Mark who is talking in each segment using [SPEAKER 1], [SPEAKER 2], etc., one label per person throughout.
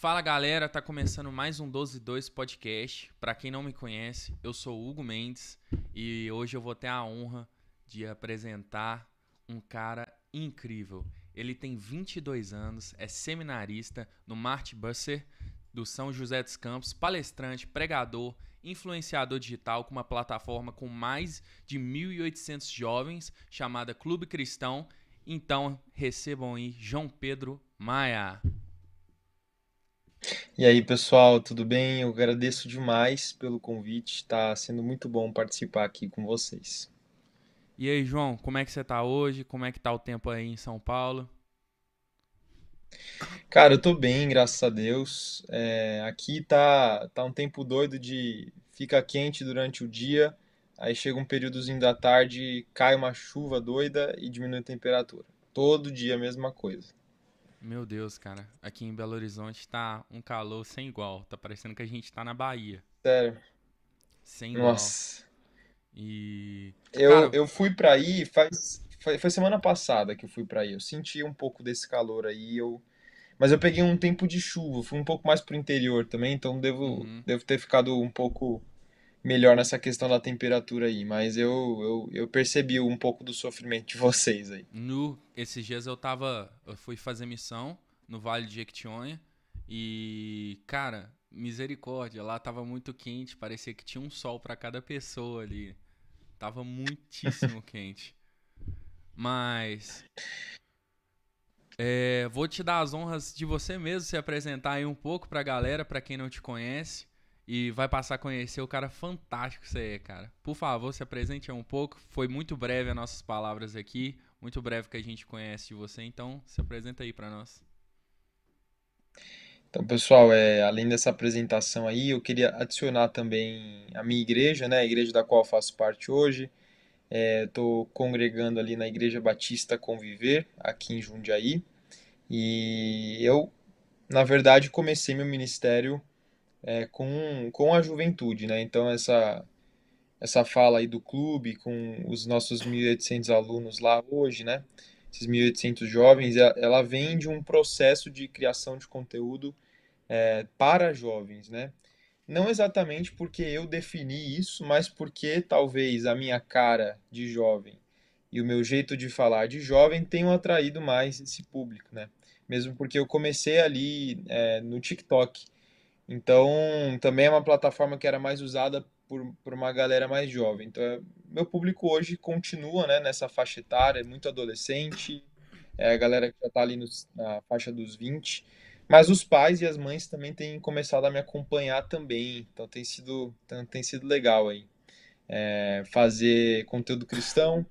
[SPEAKER 1] Fala galera, tá começando mais um 12 2 podcast. Pra quem não me conhece, eu sou o Hugo Mendes e hoje eu vou ter a honra de apresentar um cara incrível. Ele tem 22 anos, é seminarista no Mart Busser do São José dos Campos, palestrante, pregador, influenciador digital com uma plataforma com mais de 1.800 jovens chamada Clube Cristão. Então recebam aí João Pedro Maia.
[SPEAKER 2] E aí, pessoal, tudo bem? Eu agradeço demais pelo convite. Está sendo muito bom participar aqui com vocês.
[SPEAKER 1] E aí, João, como é que você tá hoje? Como é que tá o tempo aí em São Paulo?
[SPEAKER 2] Cara, eu tô bem, graças a Deus. Aqui tá um tempo doido de fica quente durante o dia, aí chega um períodozinho da tarde, cai uma chuva doida e diminui a temperatura. Todo dia a mesma coisa.
[SPEAKER 1] Meu Deus, cara, aqui em Belo Horizonte tá um calor sem igual. Tá parecendo que a gente tá na Bahia.
[SPEAKER 2] Sério.
[SPEAKER 1] Sem igual.
[SPEAKER 2] Nossa.
[SPEAKER 1] E,
[SPEAKER 2] Eu,
[SPEAKER 1] cara,
[SPEAKER 2] eu fui pra aí foi semana passada que eu fui pra aí. Eu senti um pouco desse calor aí. Mas eu peguei um tempo de chuva, fui um pouco mais pro interior também, então
[SPEAKER 1] uhum.
[SPEAKER 2] devo ter ficado um pouco melhor nessa questão da temperatura aí. Mas eu percebi um pouco do sofrimento de vocês aí.
[SPEAKER 1] Esses dias eu fui fazer missão no Vale de Jequitinhonha e, cara, misericórdia, lá tava muito quente, parecia que tinha um sol pra cada pessoa ali. Tava muitíssimo quente. Mas vou te dar as honras de você mesmo se apresentar aí um pouco pra galera, pra quem não te conhece. E vai passar a conhecer o cara fantástico que você é, cara. Por favor, se apresente aí um pouco. Foi muito breve as nossas palavras aqui. Muito breve que a gente conhece de você. Então, se apresenta aí pra nós.
[SPEAKER 2] Então, pessoal, além dessa apresentação aí, eu queria adicionar também a minha igreja, né? A igreja da qual eu faço parte hoje. Estou congregando ali na Igreja Batista Conviver, aqui em Jundiaí. E eu, na verdade, comecei meu ministério com a juventude, né? Então, essa fala aí do clube com os nossos 1.800 alunos lá hoje, né? Esses 1.800 jovens, ela vem de um processo de criação de conteúdo para jovens, né? Não exatamente porque eu defini isso, mas porque talvez a minha cara de jovem e o meu jeito de falar de jovem tenham atraído mais esse público, né? Mesmo porque eu comecei ali no TikTok. Então, também é uma plataforma que era mais usada por uma galera mais jovem. Então, meu público hoje continua, né, nessa faixa etária, é muito adolescente, é a galera que já está ali na faixa dos 20. Mas os pais e as mães também têm começado a me acompanhar também. Então, tem sido legal aí. Fazer conteúdo cristão,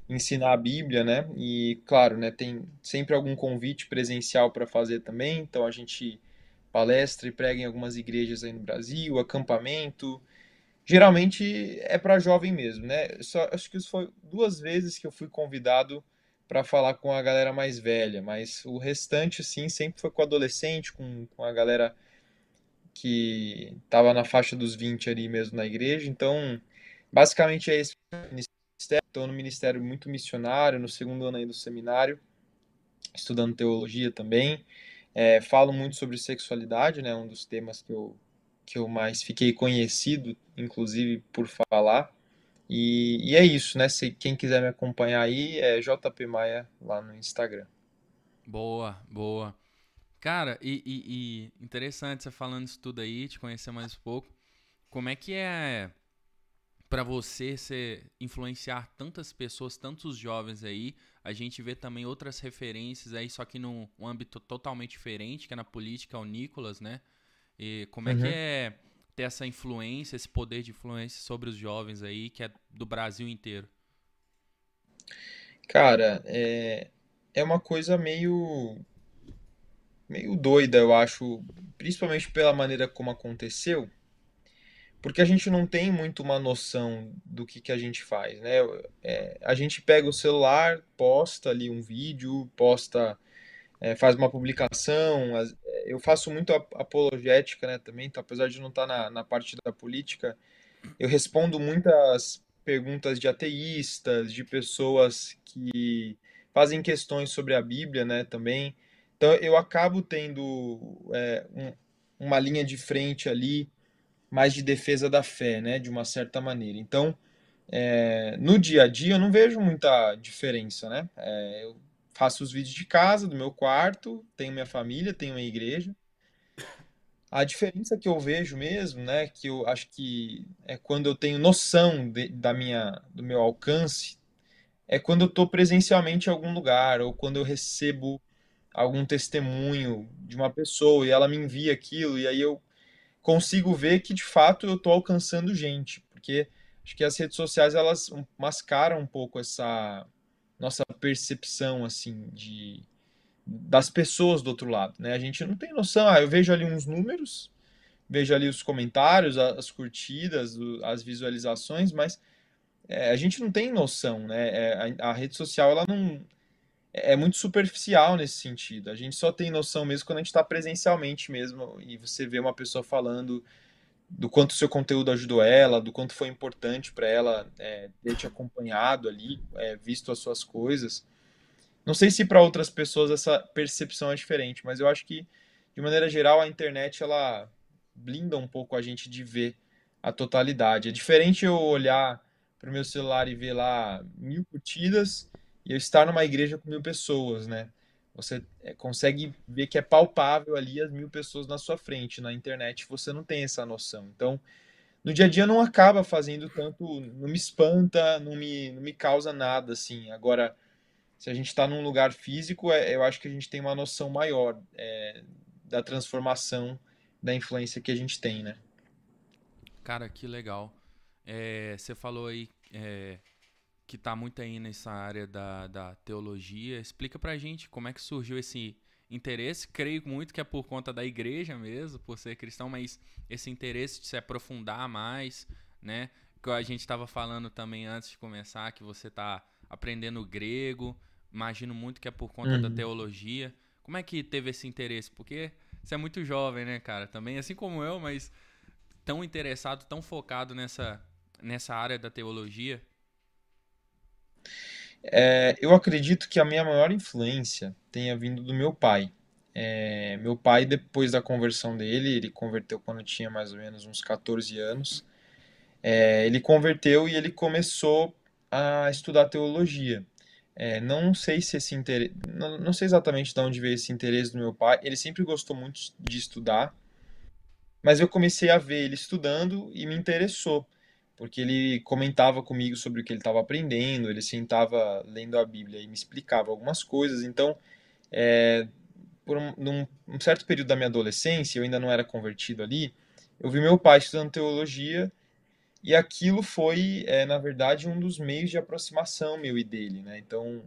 [SPEAKER 2] ensinar a Bíblia, né? E, claro, né, tem sempre algum convite presencial para fazer também. Então, a gente palestra e prega em algumas igrejas aí no Brasil, acampamento. Geralmente é para jovem mesmo, né? Só acho que isso foi duas vezes que eu fui convidado para falar com a galera mais velha, mas o restante, sim, sempre foi com adolescente, com a galera que estava na faixa dos 20 ali mesmo na igreja. Então, basicamente é esse o ministério. Estou no ministério muito missionário, no segundo ano aí do seminário, estudando teologia também. Falo muito sobre sexualidade, né? Um dos temas que eu mais fiquei conhecido, inclusive, por falar. E é isso, né? Se quem quiser me acompanhar aí, é JP Maia lá no Instagram.
[SPEAKER 1] Boa, boa. Cara, e interessante você falando isso tudo aí, te conhecer mais um pouco. Como é que é pra você influenciar tantas pessoas, tantos jovens aí? A gente vê também outras referências aí, só que num âmbito totalmente diferente, que é na política, o Nicolas, né? E como é que
[SPEAKER 2] Uhum.
[SPEAKER 1] é ter essa influência, esse poder de influência sobre os jovens aí, que é do Brasil inteiro?
[SPEAKER 2] Cara, é uma coisa meio doida, eu acho, principalmente pela maneira como aconteceu, porque a gente não tem muito uma noção do que a gente faz, né? A gente pega o celular, posta ali um vídeo, faz uma publicação. Eu faço muito apologética, né, também, então, apesar de não estar na parte da política, eu respondo muitas perguntas de ateístas, de pessoas que fazem questões sobre a Bíblia, né, também. Então eu acabo tendo uma linha de frente ali, mais de defesa da fé, né, de uma certa maneira. Então, no dia a dia eu não vejo muita diferença, né? Eu faço os vídeos de casa, do meu quarto, tenho minha família, tenho uma igreja. A diferença que eu vejo mesmo, né, que eu acho que é quando eu tenho noção do meu alcance, é quando eu estou presencialmente em algum lugar, ou quando eu recebo algum testemunho de uma pessoa e ela me envia aquilo, e aí eu consigo ver que de fato eu estou alcançando gente, porque acho que as redes sociais elas mascaram um pouco essa nossa percepção assim de das pessoas do outro lado, né? A gente não tem noção. Eu vejo ali uns números, vejo ali os comentários, as curtidas, as visualizações, mas a gente não tem noção, né? A rede social ela não é muito superficial nesse sentido. A gente só tem noção mesmo quando a gente está presencialmente mesmo e você vê uma pessoa falando do quanto o seu conteúdo ajudou ela, do quanto foi importante para ela ter te acompanhado ali, visto as suas coisas. Não sei se para outras pessoas essa percepção é diferente, mas eu acho que, de maneira geral, a internet ela blinda um pouco a gente de ver a totalidade. É diferente eu olhar para o meu celular e ver lá 1.000 curtidas e eu estar numa igreja com 1.000 pessoas, né? Você consegue ver que é palpável ali as 1.000 pessoas na sua frente. Na internet você não tem essa noção. Então, no dia a dia não acaba fazendo tanto, não me espanta, não me causa nada assim. Agora, se a gente está num lugar físico, eu acho que a gente tem uma noção maior da transformação, da influência que a gente tem, né?
[SPEAKER 1] Cara, que legal. Você falou aí que tá muito aí nessa área da teologia. Explica pra gente como é que surgiu esse interesse. Creio muito que é por conta da igreja mesmo, por ser cristão, mas esse interesse de se aprofundar mais, né? Que a gente estava falando também antes de começar, que você tá aprendendo grego. Imagino muito que é por conta da
[SPEAKER 2] Uhum.
[SPEAKER 1] teologia. Como é que teve esse interesse? Porque você é muito jovem, né, cara? Também, assim como eu, mas tão interessado, tão focado nessa área da teologia.
[SPEAKER 2] Eu acredito que a minha maior influência tenha vindo do meu pai. Meu pai, depois da conversão dele, ele converteu quando eu tinha mais ou menos uns 14 anos. Ele converteu e ele começou a estudar teologia. Não sei se esse interesse, não sei exatamente de onde veio esse interesse do meu pai. Ele sempre gostou muito de estudar, mas eu comecei a ver ele estudando e me interessou, porque ele comentava comigo sobre o que ele estava aprendendo, ele sentava lendo a Bíblia e me explicava algumas coisas. Então, num certo período da minha adolescência, eu ainda não era convertido ali, eu vi meu pai estudando teologia e aquilo foi, na verdade, um dos meios de aproximação meu e dele, né? Então,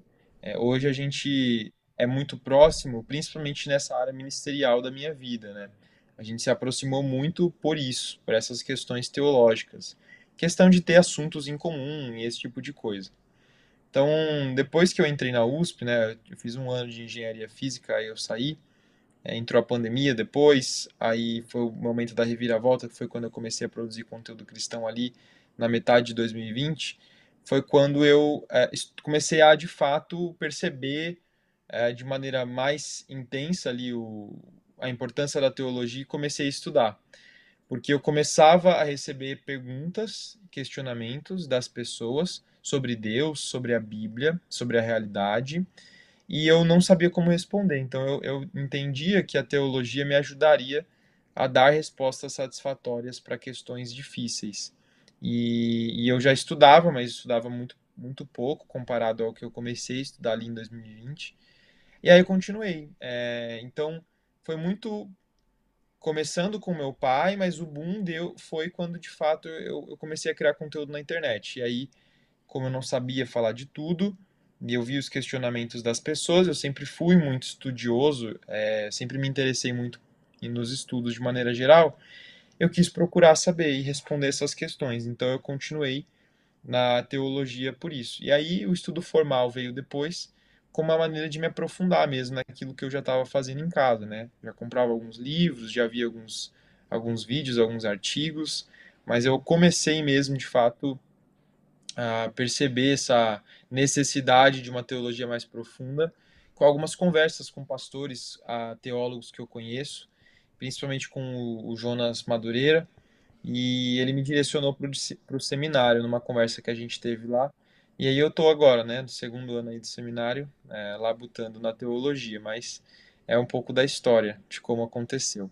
[SPEAKER 2] hoje a gente é muito próximo, principalmente nessa área ministerial da minha vida, né? A gente se aproximou muito por isso, por essas questões teológicas. Questão de ter assuntos em comum e esse tipo de coisa. Então, depois que eu entrei na USP, né, eu fiz um ano de engenharia física, aí eu saí, entrou a pandemia depois, aí foi o momento da reviravolta, que foi quando eu comecei a produzir conteúdo cristão ali, na metade de 2020, foi quando eu comecei a, de fato, perceber de maneira mais intensa ali a importância da teologia e comecei a estudar. Porque eu começava a receber perguntas, questionamentos das pessoas sobre Deus, sobre a Bíblia, sobre a realidade, e eu não sabia como responder. Então eu entendia que a teologia me ajudaria a dar respostas satisfatórias para questões difíceis. E eu já estudava, mas estudava muito, muito pouco comparado ao que eu comecei a estudar ali em 2020. E vinte. E aí eu continuei. Então foi muito começando com meu pai, mas o boom foi quando de fato eu comecei a criar conteúdo na internet. E aí, como eu não sabia falar de tudo, e eu vi os questionamentos das pessoas, eu sempre fui muito estudioso, sempre me interessei muito nos estudos de maneira geral, eu quis procurar saber e responder essas questões. Então eu continuei na teologia por isso. E aí o estudo formal veio depois, como uma maneira de me aprofundar mesmo naquilo que eu já estava fazendo em casa, né? Já comprava alguns livros, já via alguns vídeos, alguns artigos, mas eu comecei mesmo, de fato, a perceber essa necessidade de uma teologia mais profunda com algumas conversas com pastores, teólogos que eu conheço, principalmente com o Jonas Madureira, e ele me direcionou para o seminário, numa conversa que a gente teve lá. E aí eu tô agora, né, no segundo ano aí do seminário, labutando na teologia, mas é um pouco da história, de como aconteceu.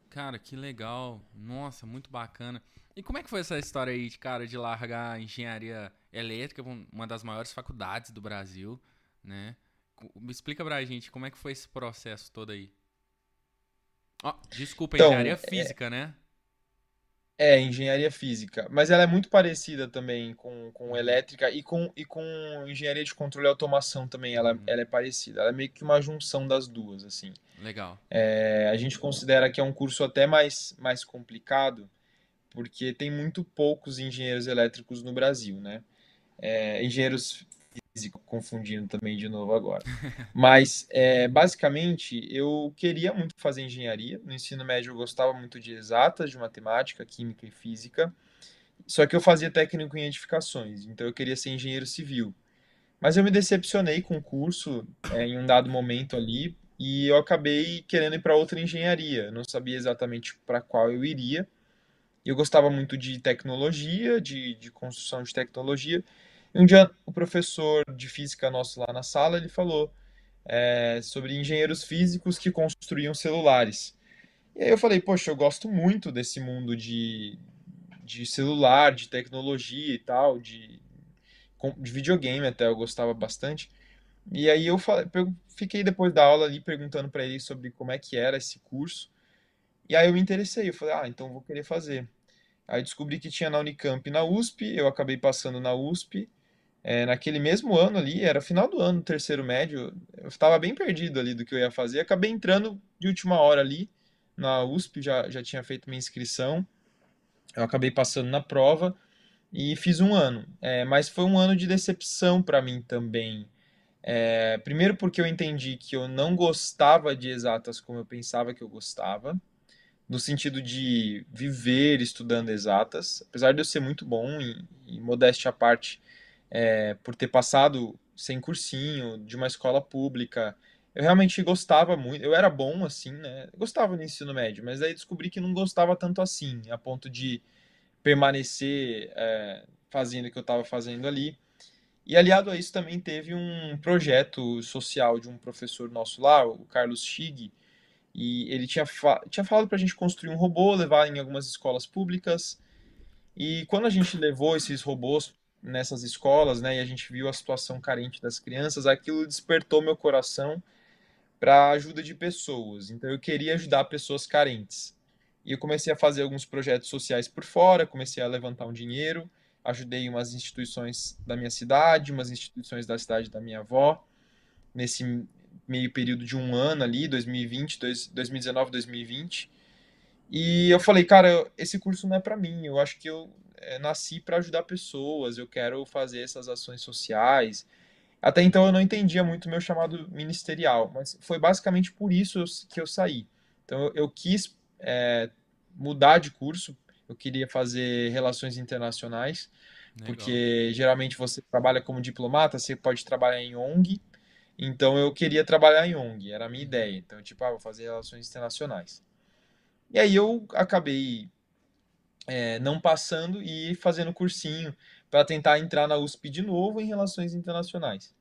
[SPEAKER 1] Cara, que legal. Nossa, muito bacana. E como é que foi essa história aí, cara, de largar a engenharia elétrica, uma das maiores faculdades do Brasil, né? Me explica pra gente como é que foi esse processo todo aí. Ó, desculpa,
[SPEAKER 2] Então,
[SPEAKER 1] engenharia física, né?
[SPEAKER 2] engenharia física, mas ela é muito parecida também com
[SPEAKER 1] Uhum,
[SPEAKER 2] elétrica e com engenharia de controle e automação também,
[SPEAKER 1] uhum.
[SPEAKER 2] ela é parecida. Ela é meio que uma junção das duas, assim.
[SPEAKER 1] Legal.
[SPEAKER 2] A gente considera que é um curso até mais complicado, porque tem muito poucos engenheiros elétricos no Brasil, né? Engenheiros físicos, confundindo também de novo agora. Mas, basicamente, eu queria muito fazer engenharia. No ensino médio, eu gostava muito de exatas, de matemática, química e física. Só que eu fazia técnico em edificações, então eu queria ser engenheiro civil. Mas eu me decepcionei com o curso, em um dado momento ali, e eu acabei querendo ir para outra engenharia. Eu não sabia exatamente para qual eu iria. Eu gostava muito de tecnologia, de construção de tecnologia. E um dia o professor de física nosso lá na sala, ele falou sobre engenheiros físicos que construíam celulares. E aí eu falei, poxa, eu gosto muito desse mundo de celular, de tecnologia e tal, de videogame até, eu gostava bastante. E aí fiquei depois da aula ali perguntando para ele sobre como é que era esse curso. E aí eu me interessei, eu falei, então vou querer fazer. Aí descobri que tinha na Unicamp e na USP, eu acabei passando na USP. Naquele mesmo ano ali, era final do ano, terceiro médio, eu estava bem perdido ali do que eu ia fazer. Acabei entrando de última hora ali na USP, já tinha feito minha inscrição. Eu acabei passando na prova e fiz um ano. Mas foi um ano de decepção para mim também. Primeiro porque eu entendi que eu não gostava de exatas como eu pensava que eu gostava, no sentido de viver estudando exatas, apesar de eu ser muito bom e modéstia à parte, por ter passado sem cursinho, de uma escola pública, eu realmente gostava muito, eu era bom assim, né? Eu gostava do ensino médio, mas aí descobri que não gostava tanto assim, a ponto de permanecer fazendo o que eu estava fazendo ali. E aliado a isso também teve um projeto social de um professor nosso lá, o Carlos Chig, e ele tinha falado para a gente construir um robô, levar em algumas escolas públicas. E quando a gente levou esses robôs nessas escolas, né, e a gente viu a situação carente das crianças, aquilo despertou meu coração para a ajuda de pessoas. Então eu queria ajudar pessoas carentes. E eu comecei a fazer alguns projetos sociais por fora, comecei a levantar um dinheiro, ajudei umas instituições da minha cidade, umas instituições da cidade da minha avó, nesse meio período de um ano ali, 2020, 2019, 2020. E eu falei, cara, esse curso não é para mim. Eu acho que eu nasci para ajudar pessoas. Eu quero fazer essas ações sociais. Até então eu não entendia muito o meu chamado ministerial, mas foi basicamente por isso que eu saí. Então eu quis mudar de curso. Eu queria fazer relações internacionais,
[SPEAKER 1] Legal.
[SPEAKER 2] porque geralmente você trabalha como diplomata, você pode trabalhar em ONG. Então eu queria trabalhar em ONG, era a minha
[SPEAKER 1] Uhum.
[SPEAKER 2] ideia. Então, tipo, vou fazer relações internacionais. E aí eu acabei não passando e fazendo cursinho para tentar entrar na USP de novo em relações internacionais.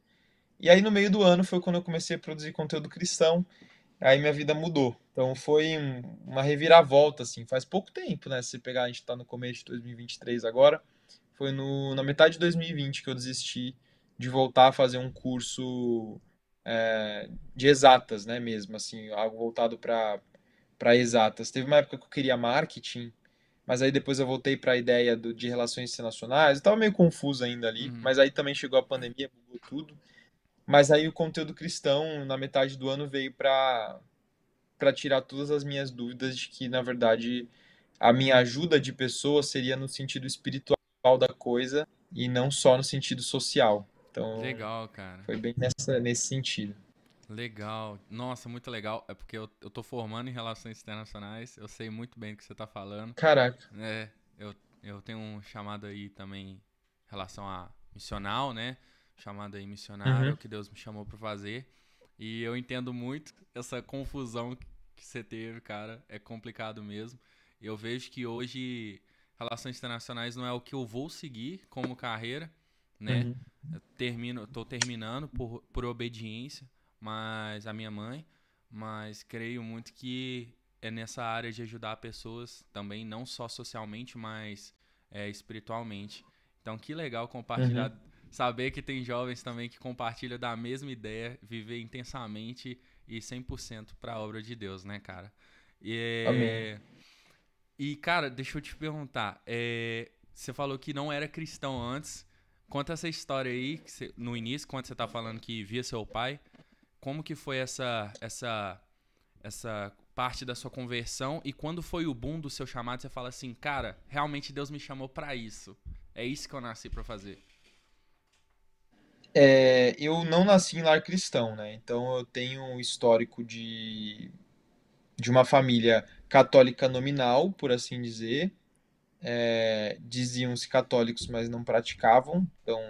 [SPEAKER 2] E aí no meio do ano foi quando eu comecei a produzir conteúdo cristão, aí minha vida mudou. Então foi uma reviravolta, assim, faz pouco tempo, né? Se você pegar, a gente está no começo de 2023 agora, foi na metade de 2020 que eu desisti de voltar a fazer um curso de exatas, né, mesmo, assim, algo voltado para exatas. Teve uma época que eu queria marketing, mas aí depois eu voltei para a ideia de relações internacionais. Eu estava meio confuso ainda ali,
[SPEAKER 1] Uhum.
[SPEAKER 2] mas aí também chegou a pandemia, mudou tudo. Mas aí o conteúdo cristão, na metade do ano, veio para tirar todas as minhas dúvidas de que, na verdade, a minha ajuda de pessoa seria no sentido espiritual da coisa e não só no sentido social. Então,
[SPEAKER 1] Legal, cara.
[SPEAKER 2] foi bem nesse sentido.
[SPEAKER 1] Legal. Nossa, muito legal. É porque eu tô formando em relações internacionais. Eu sei muito bem do que você tá falando.
[SPEAKER 2] Caraca.
[SPEAKER 1] É, eu tenho um chamado aí também em relação a missional, né? Chamado aí missionário, é
[SPEAKER 2] Uhum.
[SPEAKER 1] o que Deus me chamou para fazer. E eu entendo muito essa confusão que você teve, cara, é complicado mesmo. Eu vejo que hoje relações internacionais não é o que eu vou seguir como carreira, né?
[SPEAKER 2] Uhum.
[SPEAKER 1] Tô terminando por obediência, mas a minha mãe, mas creio muito que é nessa área de ajudar pessoas também, não só socialmente, mas espiritualmente. Então, que legal
[SPEAKER 2] Uhum.
[SPEAKER 1] compartilhar, saber que tem jovens também que compartilham da mesma ideia, viver intensamente e 100% para a obra de Deus, né, cara?
[SPEAKER 2] Amém.
[SPEAKER 1] E, cara, deixa eu te perguntar, você falou que não era cristão antes. Conta essa história aí, no início, quando você tá falando que via seu pai, como que foi essa parte da sua conversão e quando foi o boom do seu chamado, você fala assim, cara, realmente Deus me chamou pra isso. É isso que eu nasci pra fazer.
[SPEAKER 2] Eu não nasci em lar cristão, né? Então eu tenho um histórico de uma família católica nominal, por assim dizer. Diziam-se católicos, mas não praticavam. Então,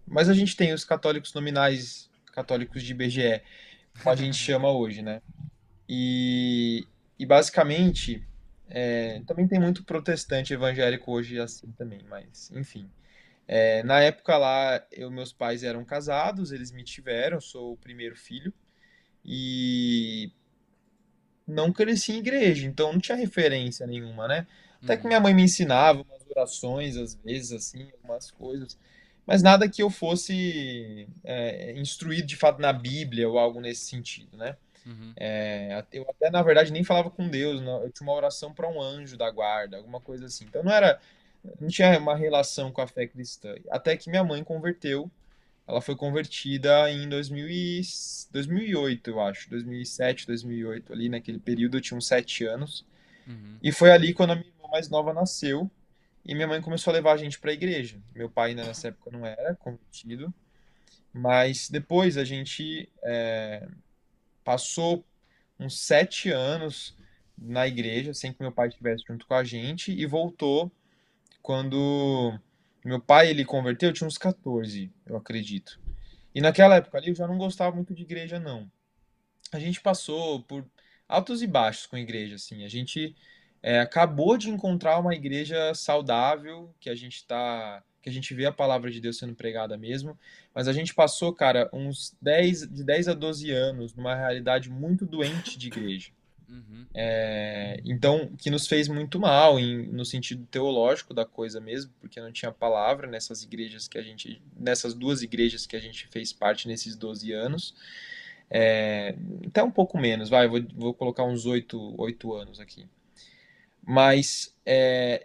[SPEAKER 2] mas a gente tem os católicos nominais, católicos de IBGE, como a gente chama hoje, né? E, e basicamente, também tem muito protestante evangélico hoje assim também, mas enfim. Na época lá, meus pais eram casados, eles me tiveram, eu sou o primeiro filho, e não cresci em igreja, então não tinha referência nenhuma, né? Até que
[SPEAKER 1] Uhum,
[SPEAKER 2] minha mãe me ensinava umas orações, às vezes, assim, algumas coisas, mas nada que eu fosse instruído de fato na Bíblia ou algo nesse sentido, né?
[SPEAKER 1] uhum,
[SPEAKER 2] Eu até, na verdade, nem falava com Deus, não. Eu tinha uma oração para um anjo da guarda, alguma coisa assim. Então não tinha uma relação com a fé cristã. Até que minha mãe converteu. Ela foi convertida em 2008, eu acho. 2007, 2008, ali naquele período eu tinha uns 7 anos.
[SPEAKER 1] uhum,
[SPEAKER 2] E foi ali quando a minha irmã mais nova nasceu. E minha mãe começou a levar a gente para a igreja. Meu pai ainda nessa época não era convertido. Mas depois a gente passou uns 7 anos na igreja, sem que meu pai estivesse junto com a gente. E voltou quando meu pai ele converteu, eu tinha uns 14, eu acredito. E naquela época ali eu já não gostava muito de igreja, não. A gente passou por altos e baixos com a igreja, assim. A gente acabou de encontrar uma igreja saudável, que a gente vê a palavra de Deus sendo pregada mesmo, mas a gente passou, cara, de 10 a 12 anos numa realidade muito doente de igreja.
[SPEAKER 1] uhum,
[SPEAKER 2] Então, que nos fez muito mal no sentido teológico da coisa mesmo, porque não tinha palavra nessas duas igrejas que a gente fez parte nesses 12 anos. Até um pouco menos, vai, vou colocar uns 8 anos aqui. Mas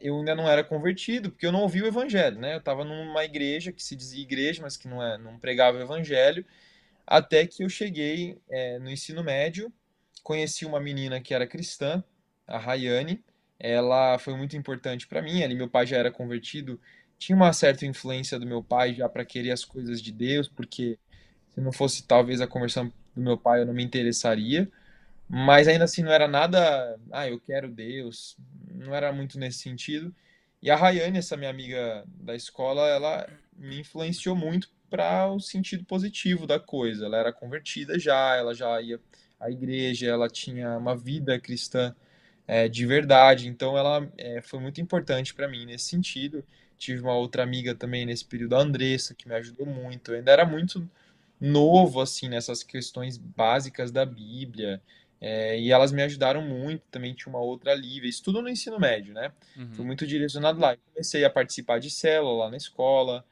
[SPEAKER 2] eu ainda não era convertido, porque eu não ouvi o evangelho, né? Eu estava numa igreja que se dizia igreja, mas que não pregava o evangelho, até que eu cheguei no ensino médio, conheci uma menina que era cristã, a Rayane. Ela foi muito importante para mim. Ali meu pai já era convertido, tinha uma certa influência do meu pai já para querer as coisas de Deus, porque se não fosse talvez a conversão do meu pai, eu não me interessaria. Mas ainda assim não era nada, eu quero Deus, não era muito nesse sentido. E a Rayane, essa minha amiga da escola, ela me influenciou muito para o sentido positivo da coisa. Ela era convertida já, ela já ia à igreja, ela tinha uma vida cristã de verdade. Então ela foi muito importante para mim nesse sentido. Tive uma outra amiga também nesse período, a Andressa, que me ajudou muito. Eu ainda era muito novo assim nessas questões básicas da Bíblia. E elas me ajudaram muito. Também tinha uma outra Lívia, isso tudo no ensino médio, né? Fui
[SPEAKER 1] uhum,
[SPEAKER 2] muito direcionado lá. Comecei a participar de célula lá na escola,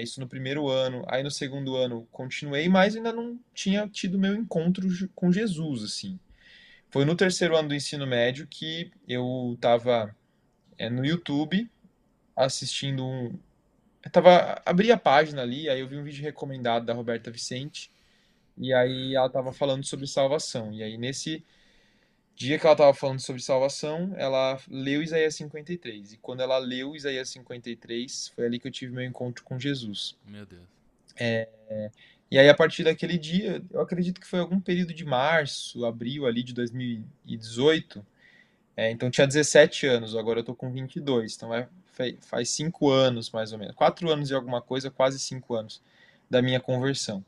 [SPEAKER 2] isso no primeiro ano. Aí no segundo ano continuei, mas ainda não tinha tido meu encontro com Jesus, assim. Foi no terceiro ano do ensino médio que eu estava no YouTube assistindo abri a página ali, aí eu vi um vídeo recomendado da Roberta Vicente, e aí ela estava falando sobre salvação. E aí nesse dia que ela estava falando sobre salvação, ela leu Isaías 53. E quando ela leu Isaías 53, foi ali que eu tive meu encontro com Jesus.
[SPEAKER 1] meu Deus.
[SPEAKER 2] E aí a partir daquele dia, eu acredito que foi algum período de março, abril ali de 2018. Então tinha 17 anos, agora eu tô com 22. Então faz 5 anos mais ou menos. 4 anos e alguma coisa, quase 5 anos da minha conversão.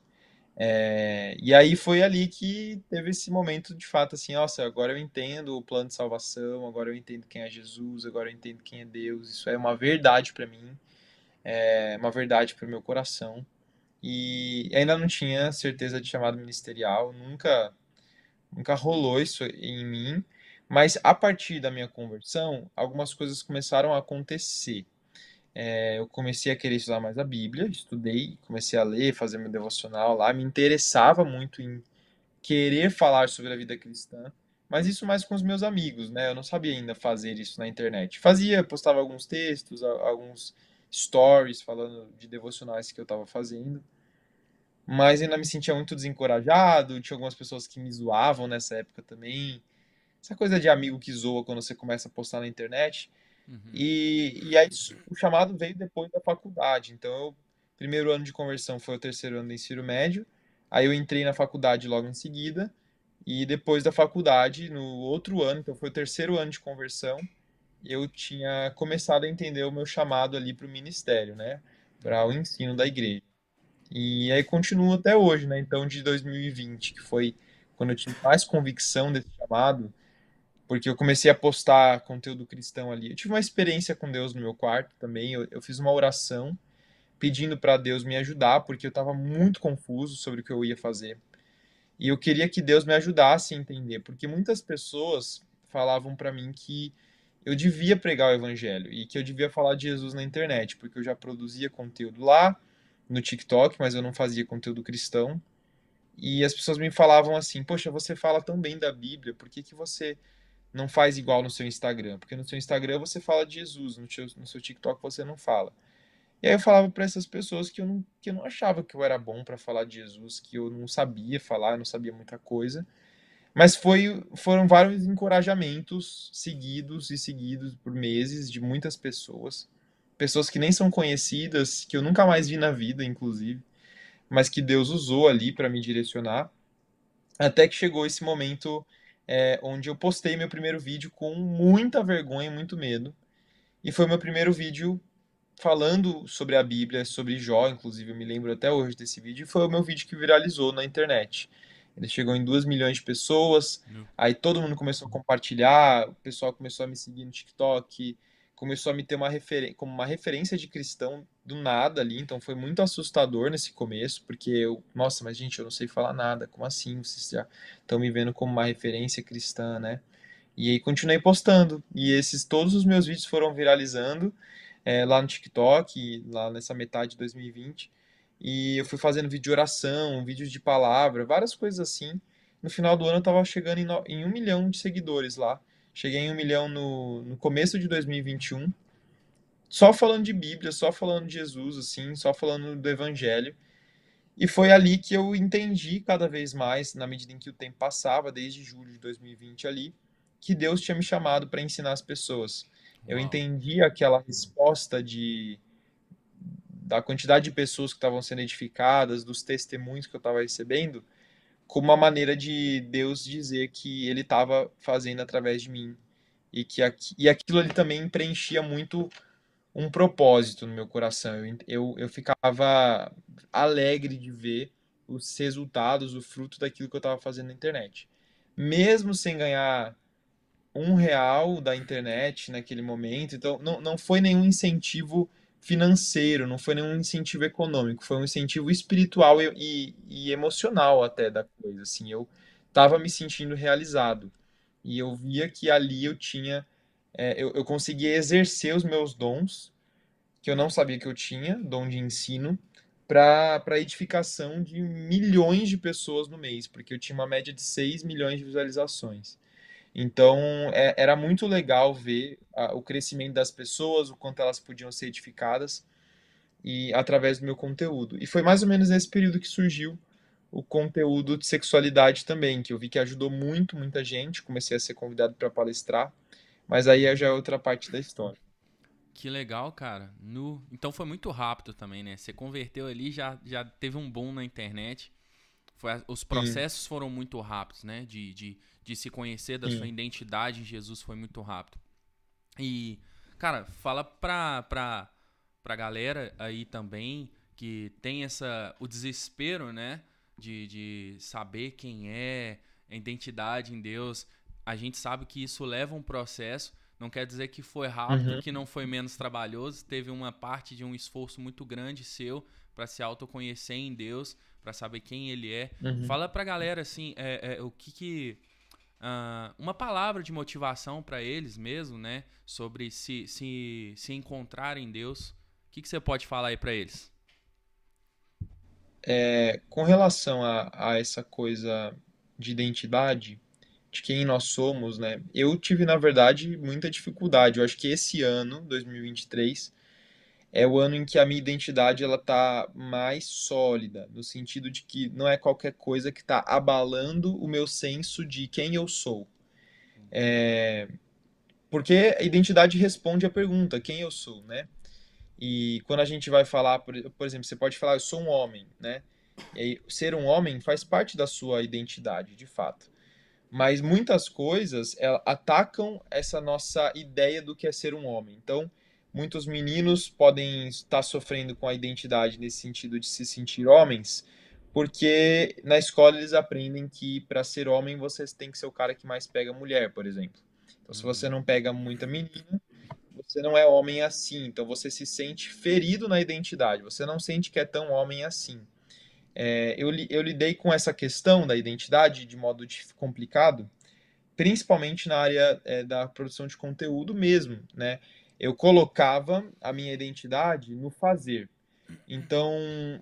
[SPEAKER 2] E aí foi ali que teve esse momento de fato assim, nossa, agora eu entendo o plano de salvação, agora eu entendo quem é Jesus, agora eu entendo quem é Deus. Isso é uma verdade para mim, é uma verdade para o meu coração. E ainda não tinha certeza de chamado ministerial, nunca rolou isso em mim, mas a partir da minha conversão, algumas coisas começaram a acontecer. Eu comecei a querer estudar mais a Bíblia, estudei, comecei a ler, fazer meu devocional lá, me interessava muito em querer falar sobre a vida cristã, mas isso mais com os meus amigos, né? Eu não sabia ainda fazer isso na internet. Fazia, postava alguns textos, alguns stories falando de devocionais que eu estava fazendo, mas ainda me sentia muito desencorajado, tinha algumas pessoas que me zoavam nessa época também. Essa coisa de amigo que zoa quando você começa a postar na internet.
[SPEAKER 1] Uhum.
[SPEAKER 2] E aí o chamado veio depois da faculdade. Então, primeiro ano de conversão foi o terceiro ano do ensino médio. Aí eu entrei na faculdade logo em seguida. E depois da faculdade, no outro ano, então foi o terceiro ano de conversão, eu tinha começado a entender o meu chamado ali para o ministério, né? Para o
[SPEAKER 1] Uhum.
[SPEAKER 2] ensino da igreja. E aí continuo até hoje, né? Então, de 2020, que foi quando eu tive mais convicção desse chamado, porque eu comecei a postar conteúdo cristão ali. Eu tive uma experiência com Deus no meu quarto também. Eu fiz uma oração pedindo para Deus me ajudar, porque eu estava muito confuso sobre o que eu ia fazer. E eu queria que Deus me ajudasse a entender, porque muitas pessoas falavam para mim que eu devia pregar o evangelho e que eu devia falar de Jesus na internet, porque eu já produzia conteúdo lá no TikTok, mas eu não fazia conteúdo cristão. E as pessoas me falavam assim: "Poxa, você fala tão bem da Bíblia, por que que você não faz igual no seu Instagram? Porque no seu Instagram você fala de Jesus, no seu TikTok você não fala". E aí eu falava para essas pessoas que eu não achava que eu era bom para falar de Jesus, que eu não sabia falar, eu não sabia muita coisa. Mas foram vários encorajamentos seguidos e seguidos por meses de muitas pessoas. Pessoas que nem são conhecidas, que eu nunca mais vi na vida, inclusive, mas que Deus usou ali para me direcionar. Até que chegou esse momento onde eu postei meu primeiro vídeo com muita vergonha e muito medo. E foi meu primeiro vídeo falando sobre a Bíblia, sobre Jó, inclusive eu me lembro até hoje desse vídeo, e foi o meu vídeo que viralizou na internet. Ele chegou em 2 milhões de pessoas,
[SPEAKER 1] Nu.
[SPEAKER 2] aí todo mundo começou a compartilhar, o pessoal começou a me seguir no TikTok, começou a me ter como uma referência de cristão do nada ali, então foi muito assustador nesse começo, porque nossa, mas gente, eu não sei falar nada, como assim? Vocês já estão me vendo como uma referência cristã, né? E aí continuei postando, e todos os meus vídeos foram viralizando, lá no TikTok, lá nessa metade de 2020. E eu fui fazendo vídeo de oração, vídeos de palavra, várias coisas assim. No final do ano eu tava chegando em 1 milhão de seguidores lá. Cheguei em 1 milhão no começo de 2021, só falando de Bíblia, só falando de Jesus, assim, só falando do Evangelho. E foi ali que eu entendi cada vez mais, na medida em que o tempo passava, desde julho de 2020 ali, que Deus tinha me chamado para ensinar as pessoas. Eu
[SPEAKER 1] Uau.
[SPEAKER 2] entendi aquela resposta da quantidade de pessoas que estavam sendo edificadas, dos testemunhos que eu estava recebendo, como uma maneira de Deus dizer que Ele estava fazendo através de mim. E aquilo ali também preenchia muito um propósito no meu coração. Eu ficava alegre de ver os resultados, o fruto daquilo que eu estava fazendo na internet. Mesmo sem ganhar R$ 1 da internet naquele momento. Então, não foi nenhum incentivo financeiro, não foi nenhum incentivo econômico, foi um incentivo espiritual e emocional até da coisa. Assim, eu estava me sentindo realizado e eu via que ali eu conseguia exercer os meus dons que eu não sabia que eu tinha, dom de ensino, para edificação de milhões de pessoas no mês, porque eu tinha uma média de 6 milhões de visualizações. Então, era muito legal ver o crescimento das pessoas, o quanto elas podiam ser edificadas e através do meu conteúdo. E foi mais ou menos nesse período que surgiu o conteúdo de sexualidade também, que eu vi que ajudou muito, muita gente. Comecei a ser convidado para palestrar, mas aí já é outra parte da história.
[SPEAKER 1] Que legal, cara. Nu. Então foi muito rápido também, né? Você converteu ali, já teve um boom na internet. Os
[SPEAKER 2] Sim,
[SPEAKER 1] processos foram muito rápidos, né? De se conhecer da sua
[SPEAKER 2] sim,
[SPEAKER 1] identidade em Jesus foi muito rápido. E, cara, fala pra galera aí também que tem o desespero, né? de saber quem é, a identidade em Deus. A gente sabe que isso leva um processo. Não quer dizer que foi rápido,
[SPEAKER 2] Uhum,
[SPEAKER 1] que não foi menos trabalhoso. Teve uma parte de um esforço muito grande seu para se autoconhecer em Deus, para saber quem Ele é.
[SPEAKER 2] uhum.
[SPEAKER 1] Fala pra galera assim, o uma palavra de motivação para eles mesmo, né? Sobre se encontrarem em Deus. O que você pode falar aí para eles?
[SPEAKER 2] Com relação a essa coisa de identidade, de quem nós somos, né? Eu tive, na verdade, muita dificuldade. Eu acho que esse ano, 2023, é o ano em que a minha identidade ela tá mais sólida, no sentido de que não é qualquer coisa que está abalando o meu senso de quem eu sou. Porque a identidade responde à pergunta, quem eu sou, né? E quando a gente vai falar, por exemplo, você pode falar, eu sou um homem, né? E aí, ser um homem faz parte da sua identidade, de fato. Mas muitas coisas atacam essa nossa ideia do que é ser um homem. Então, muitos meninos podem estar sofrendo com a identidade nesse sentido de se sentir homens, porque na escola eles aprendem que para ser homem você tem que ser o cara que mais pega mulher, por exemplo. Então, se você
[SPEAKER 1] Uhum.
[SPEAKER 2] não pega muita menina, você não é homem assim. Então, você se sente ferido na identidade. Você não sente que é tão homem assim. Eu lidei com essa questão da identidade de modo complicado, principalmente na área da produção de conteúdo mesmo, né? Eu colocava a minha identidade no fazer. Então,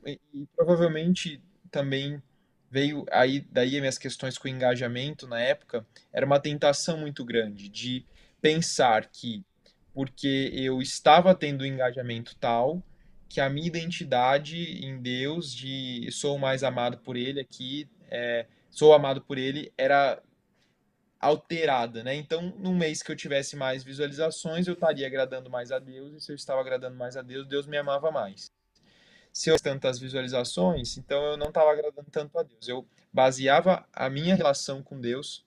[SPEAKER 2] e provavelmente também veio aí daí minhas questões com engajamento na época, era uma tentação muito grande de pensar que porque eu estava tendo um engajamento tal que a minha identidade em Deus de sou mais amado por Ele aqui, sou amado por Ele, era alterada, né? Então, num mês que eu tivesse mais visualizações, eu estaria agradando mais a Deus, e se eu estava agradando mais a Deus, Deus me amava mais. Se eu tivesse tantas visualizações, então eu não estava agradando tanto a Deus. Eu baseava a minha relação com Deus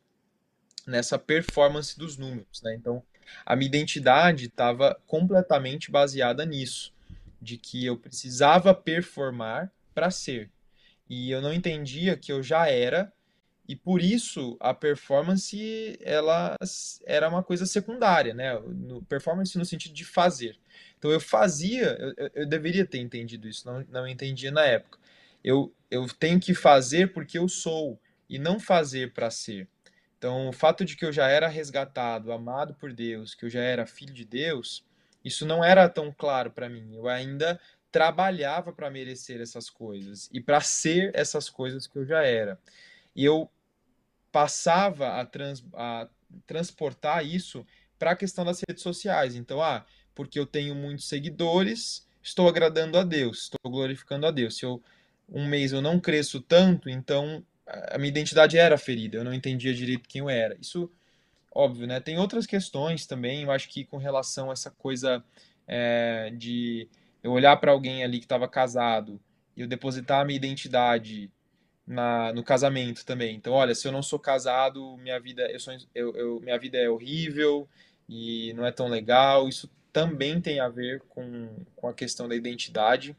[SPEAKER 2] nessa performance dos números, né? Então, a minha identidade estava completamente baseada nisso, de que eu precisava performar para ser. E eu não entendia que eu já era e por isso a performance ela era uma coisa secundária, né? Performance no sentido de fazer. Então eu fazia, eu deveria ter entendido isso, não entendia na época. Eu tenho que fazer porque eu sou e não fazer para ser. Então o fato de que eu já era resgatado, amado por Deus, que eu já era filho de Deus, isso não era tão claro para mim. Eu ainda trabalhava para merecer essas coisas e para ser essas coisas que eu já era. E eu passava a transportar isso para a questão das redes sociais. Então, porque eu tenho muitos seguidores, estou agradando a Deus, estou glorificando a Deus. Se um mês eu não cresço tanto, então a minha identidade era ferida, eu não entendia direito quem eu era. Isso, óbvio, né? Tem outras questões também, eu acho que com relação a essa coisa de eu olhar para alguém ali que estava casado e eu depositar a minha identidade no casamento também. Então, olha, se eu não sou casado, minha vida é horrível e não é tão legal. Isso também tem a ver com a questão da identidade.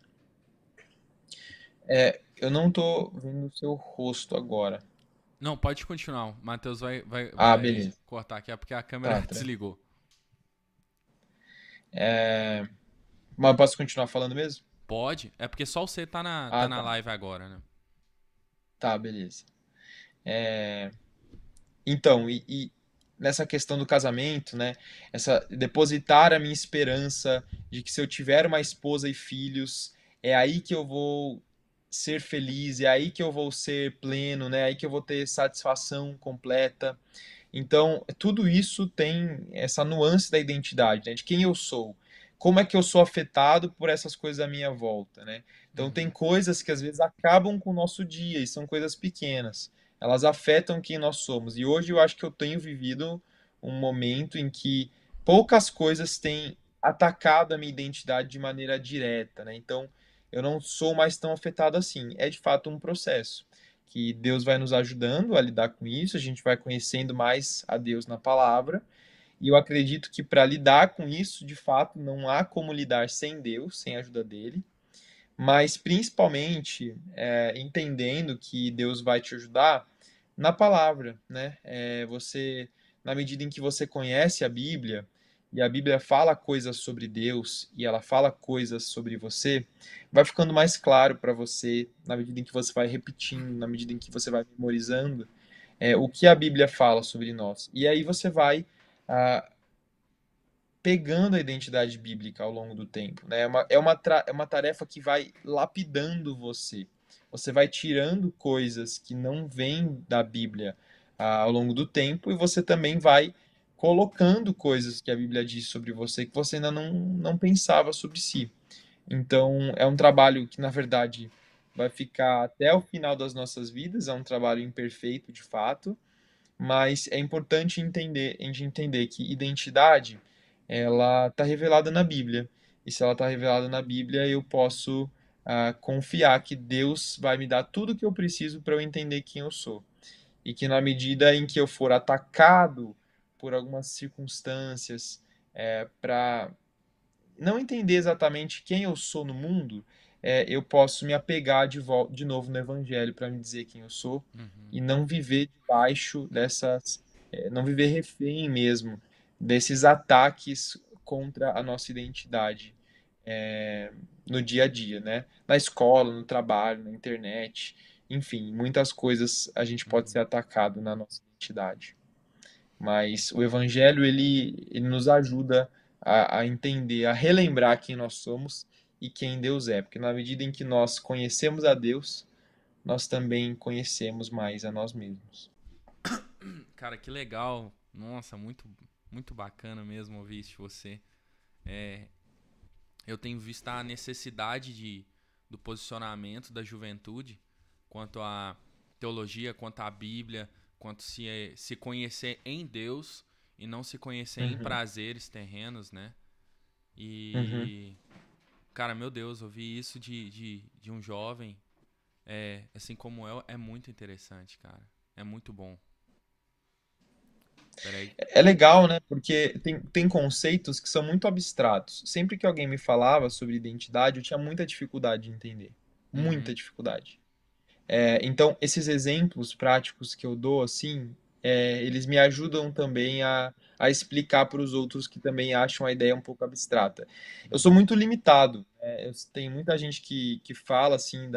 [SPEAKER 2] Eu não tô vendo o seu rosto agora.
[SPEAKER 1] Não, pode continuar. O Matheus
[SPEAKER 2] Ah,
[SPEAKER 1] vai
[SPEAKER 2] beleza.
[SPEAKER 1] cortar aqui, é porque a câmera
[SPEAKER 2] Tá, tranquilo.
[SPEAKER 1] desligou.
[SPEAKER 2] Mas posso continuar falando mesmo?
[SPEAKER 1] Pode? É porque só você tá
[SPEAKER 2] Ah,
[SPEAKER 1] na
[SPEAKER 2] tá.
[SPEAKER 1] live agora, né?
[SPEAKER 2] Tá, beleza. Então, e nessa questão do casamento, né? Essa depositar a minha esperança de que se eu tiver uma esposa e filhos, é aí que eu vou ser feliz, é aí que eu vou ser pleno, né? É aí que eu vou ter satisfação completa. Então, tudo isso tem essa nuance da identidade, né? De quem eu sou. Como é que eu sou afetado por essas coisas à minha volta, né? Então, tem
[SPEAKER 1] Uhum.
[SPEAKER 2] coisas que às vezes acabam com o nosso dia e são coisas pequenas. Elas afetam quem nós somos. E hoje eu acho que eu tenho vivido um momento em que poucas coisas têm atacado a minha identidade de maneira direta, né? Então, eu não sou mais tão afetado assim. É de fato um processo que Deus vai nos ajudando a lidar com isso, a gente vai conhecendo mais a Deus na palavra, e eu acredito que para lidar com isso, de fato, não há como lidar sem Deus, sem a ajuda dele, mas principalmente entendendo que Deus vai te ajudar na palavra, né? Você, na medida em que você conhece a Bíblia, e a Bíblia fala coisas sobre Deus, e ela fala coisas sobre você, vai ficando mais claro para você, na medida em que você vai repetindo, na medida em que você vai memorizando, o que a Bíblia fala sobre nós. E aí você vai ah, pegando a identidade bíblica ao longo do tempo, né? É uma tarefa que vai lapidando você. Você vai tirando coisas que não vêm da Bíblia ao longo do tempo e você também vai colocando coisas que a Bíblia diz sobre você que você ainda não pensava sobre si. Então, é um trabalho que, na verdade, vai ficar até o final das nossas vidas, é um trabalho imperfeito, de fato, mas é importante a gente entender que identidade ela está revelada na Bíblia. E se ela está revelada na Bíblia, eu posso confiar que Deus vai me dar tudo o que eu preciso para eu entender quem eu sou. E que na medida em que eu for atacado por algumas circunstâncias para não entender exatamente quem eu sou no mundo, eu posso me apegar de novo no Evangelho para me dizer quem eu sou
[SPEAKER 1] Uhum.
[SPEAKER 2] e não viver debaixo dessas, não viver refém mesmo desses ataques contra a nossa identidade é, no dia a dia, né? Na escola, no trabalho, na internet, enfim, muitas coisas a gente pode ser
[SPEAKER 1] Uhum.
[SPEAKER 2] atacado na nossa identidade. Mas o Evangelho, ele nos ajuda a entender, a relembrar quem nós somos e quem Deus é. Porque na medida em que nós conhecemos a Deus, nós também conhecemos mais a nós mesmos.
[SPEAKER 1] Cara, que legal. Nossa, muito bacana mesmo ouvir isso de você. É, eu tenho visto a necessidade do posicionamento da juventude quanto à teologia, quanto à Bíblia, quanto se conhecer em Deus e não se conhecer em
[SPEAKER 2] Uhum,
[SPEAKER 1] prazeres terrenos, né?
[SPEAKER 2] uhum.
[SPEAKER 1] E, cara, meu Deus, ouvir isso de um jovem, assim como eu, é muito interessante, cara. É muito bom. Peraí.
[SPEAKER 2] É legal, né? Porque tem conceitos que são muito abstratos. Sempre que alguém me falava sobre identidade, eu tinha muita dificuldade de entender. Muita
[SPEAKER 1] Uhum.
[SPEAKER 2] dificuldade. Então, esses exemplos práticos que eu dou, assim, eles me ajudam também a explicar para os outros que também acham a ideia um pouco abstrata. Eu sou
[SPEAKER 1] Uhum.
[SPEAKER 2] muito limitado, tem muita gente que fala, assim,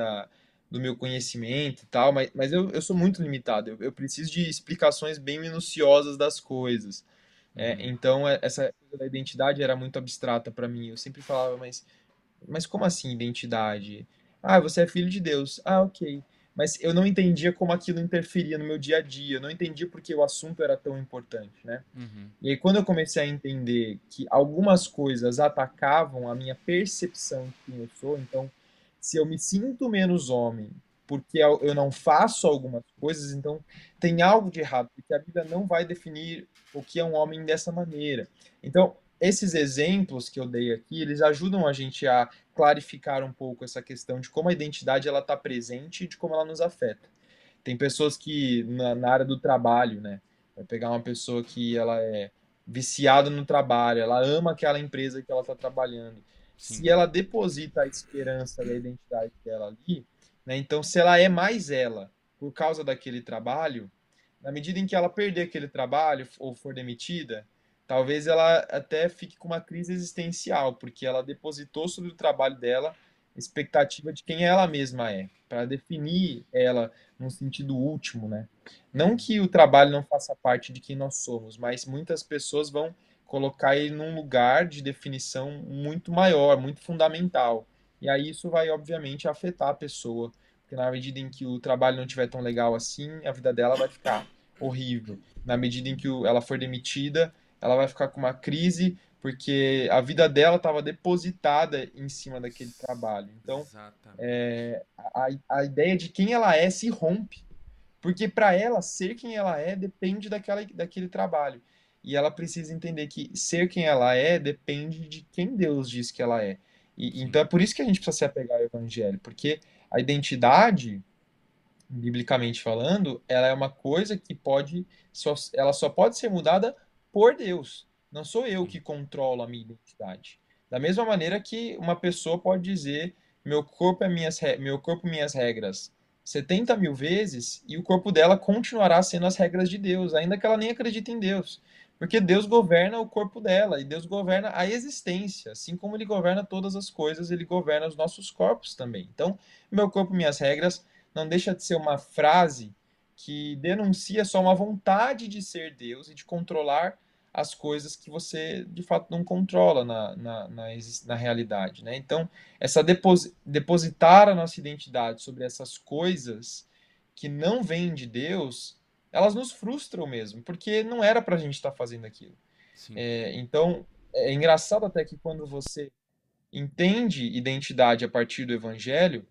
[SPEAKER 2] do meu conhecimento e tal, mas eu sou muito limitado. Eu preciso de explicações bem minuciosas das coisas.
[SPEAKER 1] Uhum.
[SPEAKER 2] Então, essa coisa da identidade era muito abstrata para mim. Eu sempre falava, mas como assim identidade? Ah, você é filho de Deus. Ah, ok. Mas eu não entendia como aquilo interferia no meu dia a dia. Eu não entendia porque o assunto era tão importante, né?
[SPEAKER 1] Uhum.
[SPEAKER 2] E aí, quando eu comecei a entender que algumas coisas atacavam a minha percepção de quem eu sou, então, se eu me sinto menos homem porque eu não faço algumas coisas, então tem algo de errado, porque a Bíblia não vai definir o que é um homem dessa maneira. Então, esses exemplos que eu dei aqui, eles ajudam a gente a clarificar um pouco essa questão de como a identidade ela está presente e de como ela nos afeta. Tem pessoas que na área do trabalho, né? Vai pegar uma pessoa que ela é viciada no trabalho, ela ama aquela empresa que ela está trabalhando.
[SPEAKER 1] Sim.
[SPEAKER 2] Se ela deposita a esperança e a identidade dela ali, né? Então, se ela é mais ela por causa daquele trabalho, na medida em que ela perder aquele trabalho ou for demitida, talvez ela até fique com uma crise existencial, porque ela depositou sobre o trabalho dela expectativa de quem ela mesma é, para definir ela num sentido último, né? Não
[SPEAKER 1] Uhum.
[SPEAKER 2] que o trabalho não faça parte de quem nós somos, mas muitas pessoas vão colocar ele num lugar de definição muito maior, muito fundamental. E aí isso vai, obviamente, afetar a pessoa, porque na medida em que o trabalho não estiver tão legal assim, a vida dela vai ficar horrível. Na medida em que ela for demitida, ela vai ficar com uma crise, porque a vida dela estava depositada em cima daquele trabalho. Então,
[SPEAKER 1] Exatamente.
[SPEAKER 2] a ideia de quem ela é se rompe, porque para ela ser quem ela é depende daquele trabalho. E ela precisa entender que ser quem ela é depende de quem Deus diz que ela é. Então
[SPEAKER 1] Sim.
[SPEAKER 2] é por isso que a gente precisa se apegar ao evangelho, porque a identidade, biblicamente falando, ela é uma coisa que ela só pode ser mudada por Deus. Não sou eu
[SPEAKER 1] Sim.
[SPEAKER 2] que controlo a minha identidade. Da mesma maneira que uma pessoa pode dizer meu corpo, minhas regras 70 mil vezes, e o corpo dela continuará sendo as regras de Deus, ainda que ela nem acredite em Deus. Porque Deus governa o corpo dela e Deus governa a existência. Assim como Ele governa todas as coisas, Ele governa os nossos corpos também. Então, meu corpo, minhas regras, não deixa de ser uma frase que denuncia só uma vontade de ser Deus e de controlar as coisas que você de fato não controla na realidade, né? Então, depositar a nossa identidade sobre essas coisas que não vêm de Deus, elas nos frustram mesmo, porque não era para a gente estar fazendo aquilo.
[SPEAKER 1] Sim.
[SPEAKER 2] Então, é engraçado até que quando você entende identidade a partir do Evangelho,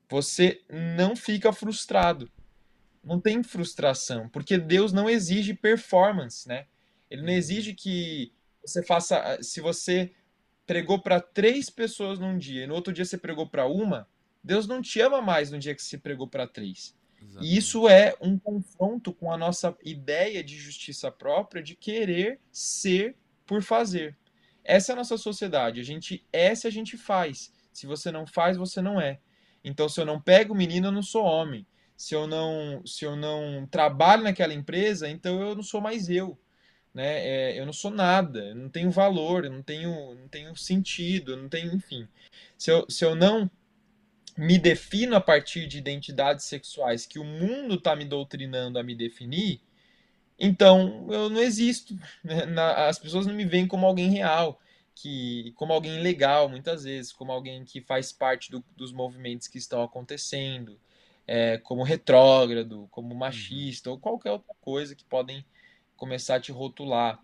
[SPEAKER 2] você não fica frustrado, não tem frustração, porque Deus não exige performance, né? Ele não
[SPEAKER 1] Uhum.
[SPEAKER 2] exige que você faça. Se você pregou para 3 pessoas num dia e no outro dia você pregou para uma, Deus não te ama mais no dia que você pregou para 3. E isso
[SPEAKER 1] Exatamente.
[SPEAKER 2] é um confronto com a nossa ideia de justiça própria, de querer ser por fazer. Essa é a nossa sociedade. A gente é se a gente faz. Se você não faz, você não é. Então, se eu não pego o menino, eu não sou homem. Se eu não trabalho naquela empresa, então eu não sou mais eu, né? Eu não sou nada, eu não tenho valor, eu não tenho sentido, eu não tenho, enfim. Se eu não me defino a partir de identidades sexuais que o mundo está me doutrinando a me definir, então eu não existo, né? As pessoas não me veem como alguém real, como alguém legal, muitas vezes, como alguém que faz parte dos movimentos que estão acontecendo, como retrógrado, como
[SPEAKER 1] Uhum.
[SPEAKER 2] machista ou qualquer outra coisa que podem começar a te rotular,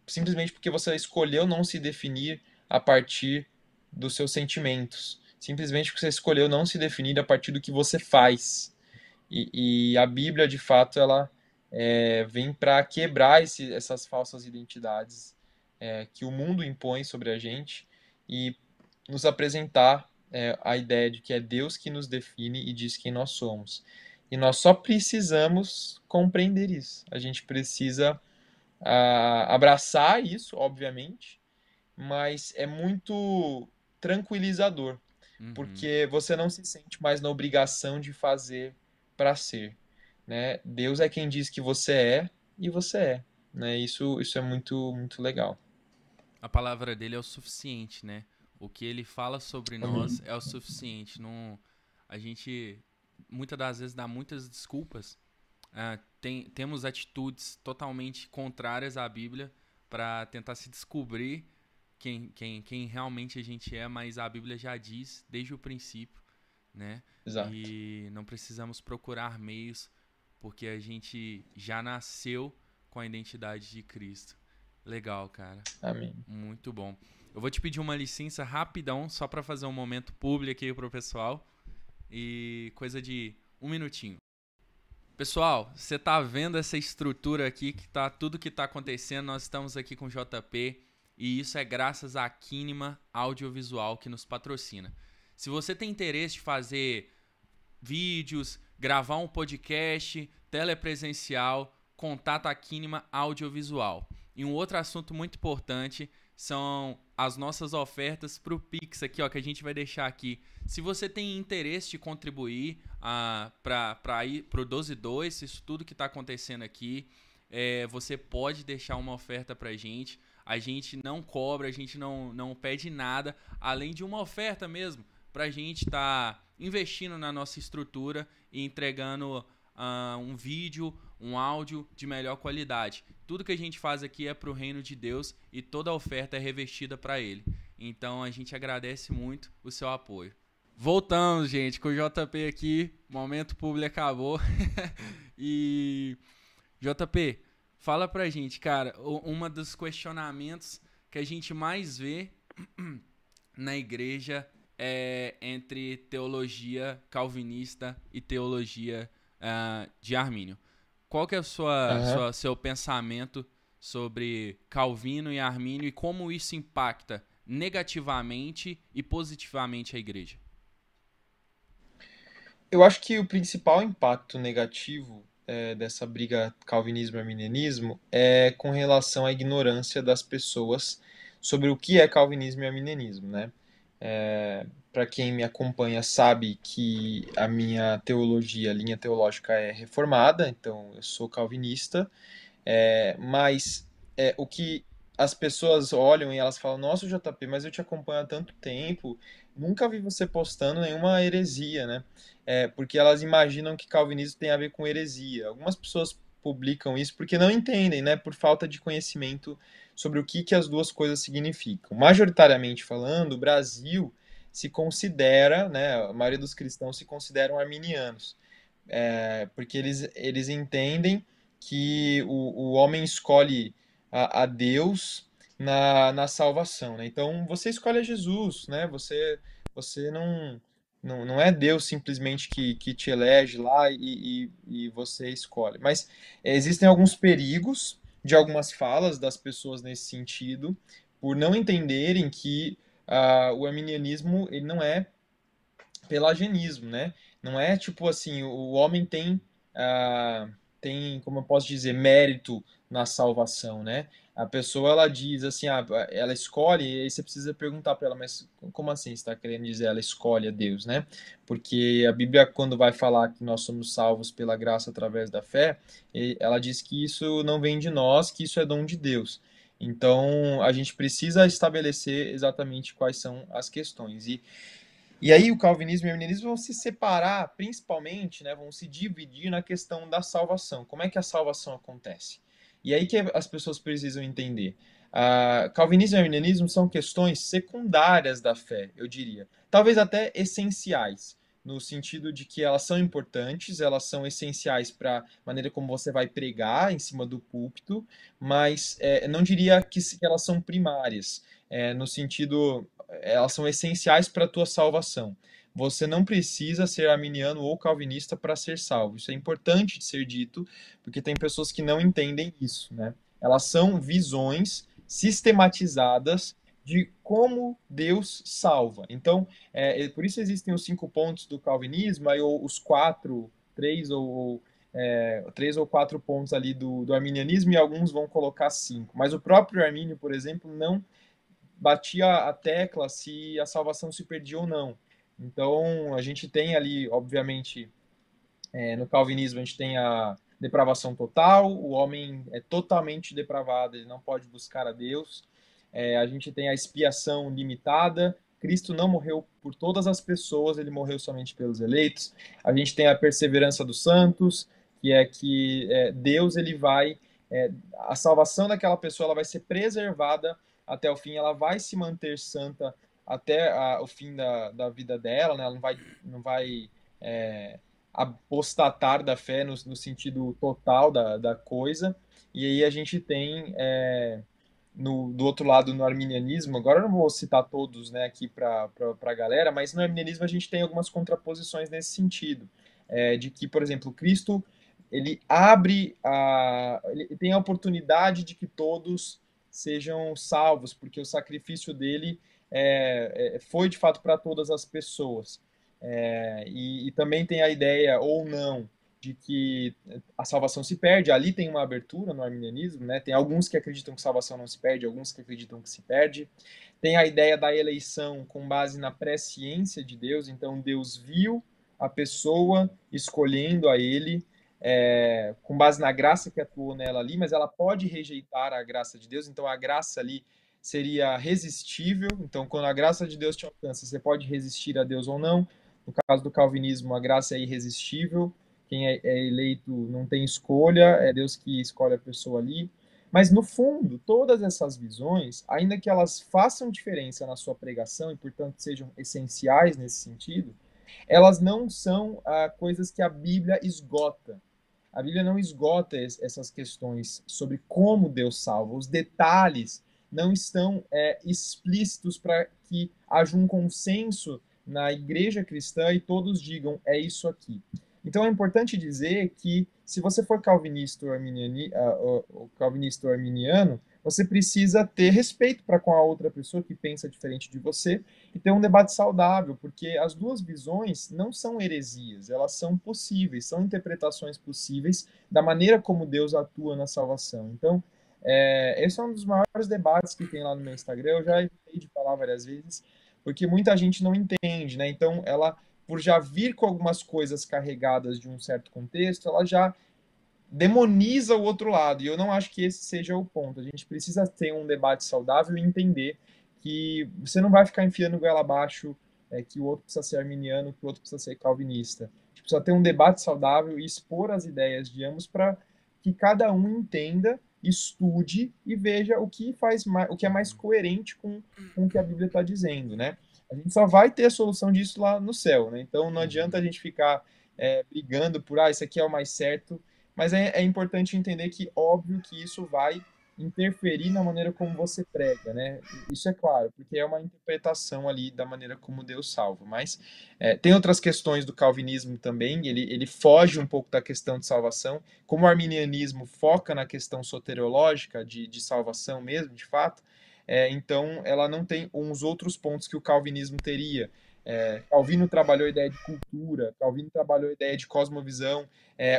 [SPEAKER 2] simplesmente porque você escolheu não se definir a partir dos seus sentimentos, simplesmente porque você escolheu não se definir a partir do que você faz. E a Bíblia, de fato, ela vem para quebrar essas falsas identidades que o mundo impõe sobre a gente e nos apresentar a ideia de que é Deus que nos define e diz quem nós somos. E nós só precisamos compreender isso. A gente precisa abraçar isso, obviamente, mas é muito tranquilizador,
[SPEAKER 1] Uhum.
[SPEAKER 2] porque você não se sente mais na obrigação de fazer para ser, né? Deus é quem diz que você é e você é, né? Isso é muito muito legal.
[SPEAKER 1] A palavra dele é o suficiente, né? O que ele fala sobre nós
[SPEAKER 2] Amém.
[SPEAKER 1] é o suficiente. Não, a gente muitas das vezes dá muitas desculpas. Temos atitudes totalmente contrárias à Bíblia para tentar se descobrir quem realmente a gente é, mas a Bíblia já diz desde o princípio, né?
[SPEAKER 2] Exato.
[SPEAKER 1] E não precisamos procurar meios, porque a gente já nasceu com a identidade de Cristo. Legal, cara.
[SPEAKER 2] Amém.
[SPEAKER 1] Muito bom. Eu vou te pedir uma licença rapidão, só para fazer um momento público aqui pro pessoal. E coisa de um minutinho. Pessoal, você tá vendo essa estrutura aqui, que tá tudo que tá acontecendo. Nós estamos aqui com o JP e isso é graças à Kinema Audiovisual que nos patrocina. Se você tem interesse de fazer vídeos, gravar um podcast, telepresencial, contata a Kinema Audiovisual. E um outro assunto muito importante são as nossas ofertas para o Pix aqui, ó, que a gente vai deixar aqui. Se você tem interesse de contribuir para ir para o 122, isso tudo que está acontecendo aqui, você pode deixar uma oferta para a gente. A gente não cobra, a gente não pede nada, além de uma oferta mesmo, para a gente estar investindo na nossa estrutura e entregando um vídeo, um áudio de melhor qualidade. Tudo que a gente faz aqui é para o reino de Deus e toda a oferta é revestida para Ele. Então a gente agradece muito o seu apoio. Voltamos, gente, com o JP aqui. Momento público acabou. E JP, fala pra gente, cara, uma dos questionamentos que a gente mais vê na igreja entre teologia calvinista e teologia de Armínio. Qual que é o
[SPEAKER 2] Aham.
[SPEAKER 1] seu pensamento sobre Calvino e Armínio e como isso impacta negativamente e positivamente a igreja?
[SPEAKER 2] Eu acho que o principal impacto negativo dessa briga calvinismo-arminianismo é com relação à ignorância das pessoas sobre o que é calvinismo e arminianismo, né? Para quem me acompanha sabe que a minha teologia, a linha teológica é reformada, então eu sou calvinista. Mas o que as pessoas olham e elas falam, nossa, JP, mas eu te acompanho há tanto tempo, nunca vi você postando nenhuma heresia, né? Porque elas imaginam que calvinismo tem a ver com heresia. Algumas pessoas publicam isso porque não entendem, né? Por falta de conhecimento sobre o que as duas coisas significam. Majoritariamente falando, o Brasil se considera, né? A maioria dos cristãos se consideram arminianos, porque eles entendem que o homem escolhe a Deus na salvação, né? Então você escolhe a Jesus, né? Você não é Deus simplesmente que te elege lá e você escolhe. Mas existem alguns perigos de algumas falas das pessoas nesse sentido, por não entenderem que o arminianismo ele não é pelagianismo, né? Não é tipo assim, o homem tem, como eu posso dizer, mérito na salvação, né? A pessoa ela diz assim, ela escolhe, e aí você precisa perguntar para ela, mas como assim você está querendo dizer ela escolhe a Deus, né? Porque a Bíblia, quando vai falar que nós somos salvos pela graça através da fé, ela diz que isso não vem de nós, que isso é dom de Deus. Então, a gente precisa estabelecer exatamente quais são as questões. E aí o calvinismo e o arminianismo vão se separar, principalmente, né, vão se dividir na questão da salvação. Como é que a salvação acontece? E aí que as pessoas precisam entender. Calvinismo e arminianismo são questões secundárias da fé, eu diria. Talvez até essenciais, no sentido de que elas são importantes, elas são essenciais para a maneira como você vai pregar em cima do púlpito, mas não diria que elas são primárias, no sentido elas são essenciais para a tua salvação. Você não precisa ser arminiano ou calvinista para ser salvo. Isso é importante de ser dito, porque tem pessoas que não entendem isso, né? Elas são visões sistematizadas de como Deus salva. Então, por isso existem os 5 pontos do calvinismo, aí os quatro, três ou quatro pontos ali do arminianismo, e alguns vão colocar 5. Mas o próprio Armínio, por exemplo, não batia a tecla se a salvação se perdia ou não. Então, a gente tem ali, obviamente, no calvinismo, a gente tem a depravação total, o homem é totalmente depravado, ele não pode buscar a Deus. A gente tem a expiação limitada, Cristo não morreu por todas as pessoas, ele morreu somente pelos eleitos. A gente tem a perseverança dos santos, que é que Deus ele vai a salvação daquela pessoa ela vai ser preservada até o fim, ela vai se manter santa até o fim da vida dela, né? Ela não vai apostatar da fé no sentido total da coisa. E aí a gente tem do outro lado no arminianismo, agora eu não vou citar todos, né, aqui para a galera, mas no arminianismo a gente tem algumas contraposições nesse sentido, de que, por exemplo, Cristo ele ele tem a oportunidade de que todos sejam salvos, porque o sacrifício dele foi de fato para todas as pessoas. E também tem a ideia, ou não, de que a salvação se perde. Ali tem uma abertura no arminianismo, né? Tem alguns que acreditam que a salvação não se perde, alguns que acreditam que se perde. Tem a ideia da eleição com base na presciência de Deus. Então, Deus viu a pessoa escolhendo a ele, com base na graça que atuou nela ali, mas ela pode rejeitar a graça de Deus. Então, a graça ali seria resistível. Então, quando a graça de Deus te alcança, você pode resistir a Deus ou não. No caso do calvinismo, a graça é irresistível. Quem é eleito não tem escolha, é Deus que escolhe a pessoa ali. Mas, no fundo, todas essas visões, ainda que elas façam diferença na sua pregação e, portanto, sejam essenciais nesse sentido, elas não são coisas que a Bíblia esgota. A Bíblia não esgota essas questões sobre como Deus salva. Os detalhes não estão explícitos para que haja um consenso na igreja cristã e todos digam é isso aqui. Então é importante dizer que se você for calvinista ou arminiano, você precisa ter respeito para com a outra pessoa que pensa diferente de você e ter um debate saudável, porque as duas visões não são heresias, elas são possíveis, são interpretações possíveis da maneira como Deus atua na salvação. Então, esse é um dos maiores debates que tem lá no meu Instagram. Eu já evitei de falar várias vezes, porque muita gente não entende, né? Então, ela, por já vir com algumas coisas carregadas de um certo contexto, ela já demoniza o outro lado. E eu não acho que esse seja o ponto. A gente precisa ter um debate saudável e entender que você não vai ficar enfiando goela abaixo que o outro precisa ser arminiano, que o outro precisa ser calvinista. A gente precisa ter um debate saudável e expor as ideias de ambos para que cada um entenda, estude e veja o que faz mais, o que é mais coerente com o que a Bíblia está dizendo, né? A gente só vai ter a solução disso lá no céu, né? Então não adianta a gente ficar brigando por, isso aqui é o mais certo, mas é importante entender que, óbvio, que isso vai interferir na maneira como você prega, né? Isso é claro, porque é uma interpretação ali da maneira como Deus salva. Mas tem outras questões do calvinismo também, ele foge um pouco da questão de salvação, como o arminianismo foca na questão soteriológica, de salvação mesmo, de fato, então ela não tem uns outros pontos que o calvinismo teria. Calvino trabalhou a ideia de cultura, Calvino trabalhou a ideia de cosmovisão,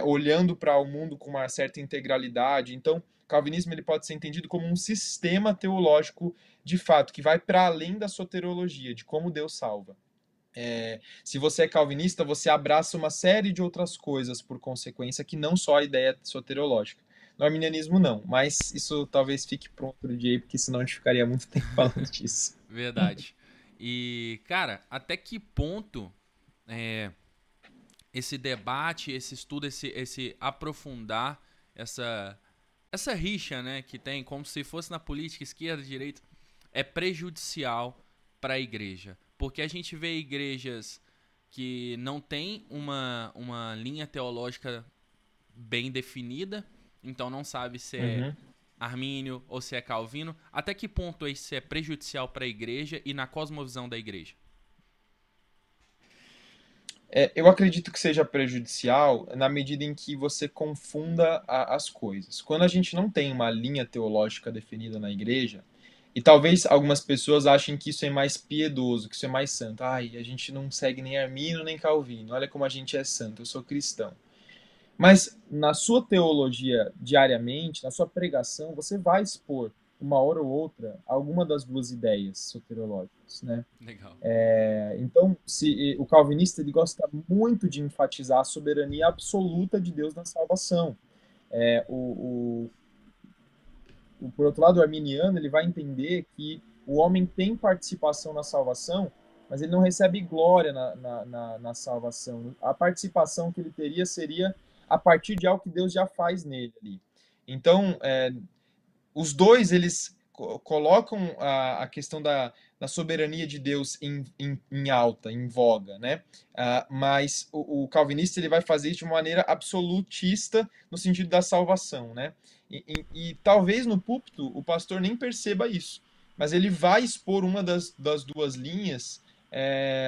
[SPEAKER 2] olhando para o mundo com uma certa integralidade. Então, o calvinismo ele pode ser entendido como um sistema teológico de fato, que vai para além da soteriologia, de como Deus salva. Se você é calvinista, você abraça uma série de outras coisas por consequência, que não só a ideia soteriológica. No arminianismo, não, mas isso talvez fique para outro dia aí, porque senão a gente ficaria muito tempo falando disso.
[SPEAKER 1] Verdade. E, cara, até que ponto é, esse debate, esse estudo, esse aprofundar essa rixa, né, que tem, como se fosse na política, esquerda, direita, é prejudicial para a igreja? Porque a gente vê igrejas que não tem uma linha teológica bem definida, então não sabe se é
[SPEAKER 2] Uhum.
[SPEAKER 1] Armínio ou se é Calvino. Até que ponto isso é prejudicial para a igreja e na cosmovisão da igreja?
[SPEAKER 2] Eu acredito que seja prejudicial na medida em que você confunda as coisas. Quando a gente não tem uma linha teológica definida na igreja, e talvez algumas pessoas achem que isso é mais piedoso, que isso é mais santo. Ai, a gente não segue nem Armínio nem Calvino, olha como a gente é santo, eu sou cristão. Mas na sua teologia diariamente, na sua pregação, você vai expor uma hora ou outra alguma das duas ideias soteriológicas, né?
[SPEAKER 1] Legal.
[SPEAKER 2] Então, se o calvinista ele gosta muito de enfatizar a soberania absoluta de Deus na salvação. É, por outro lado, o arminiano ele vai entender que o homem tem participação na salvação, mas ele não recebe glória na salvação. A participação que ele teria seria a partir de algo que Deus já faz nele ali. Então, os dois eles colocam a questão da soberania de Deus em alta, em voga, né? Mas o calvinista ele vai fazer isso de uma maneira absolutista no sentido da salvação, né? E talvez no púlpito o pastor nem perceba isso, mas ele vai expor uma das duas linhas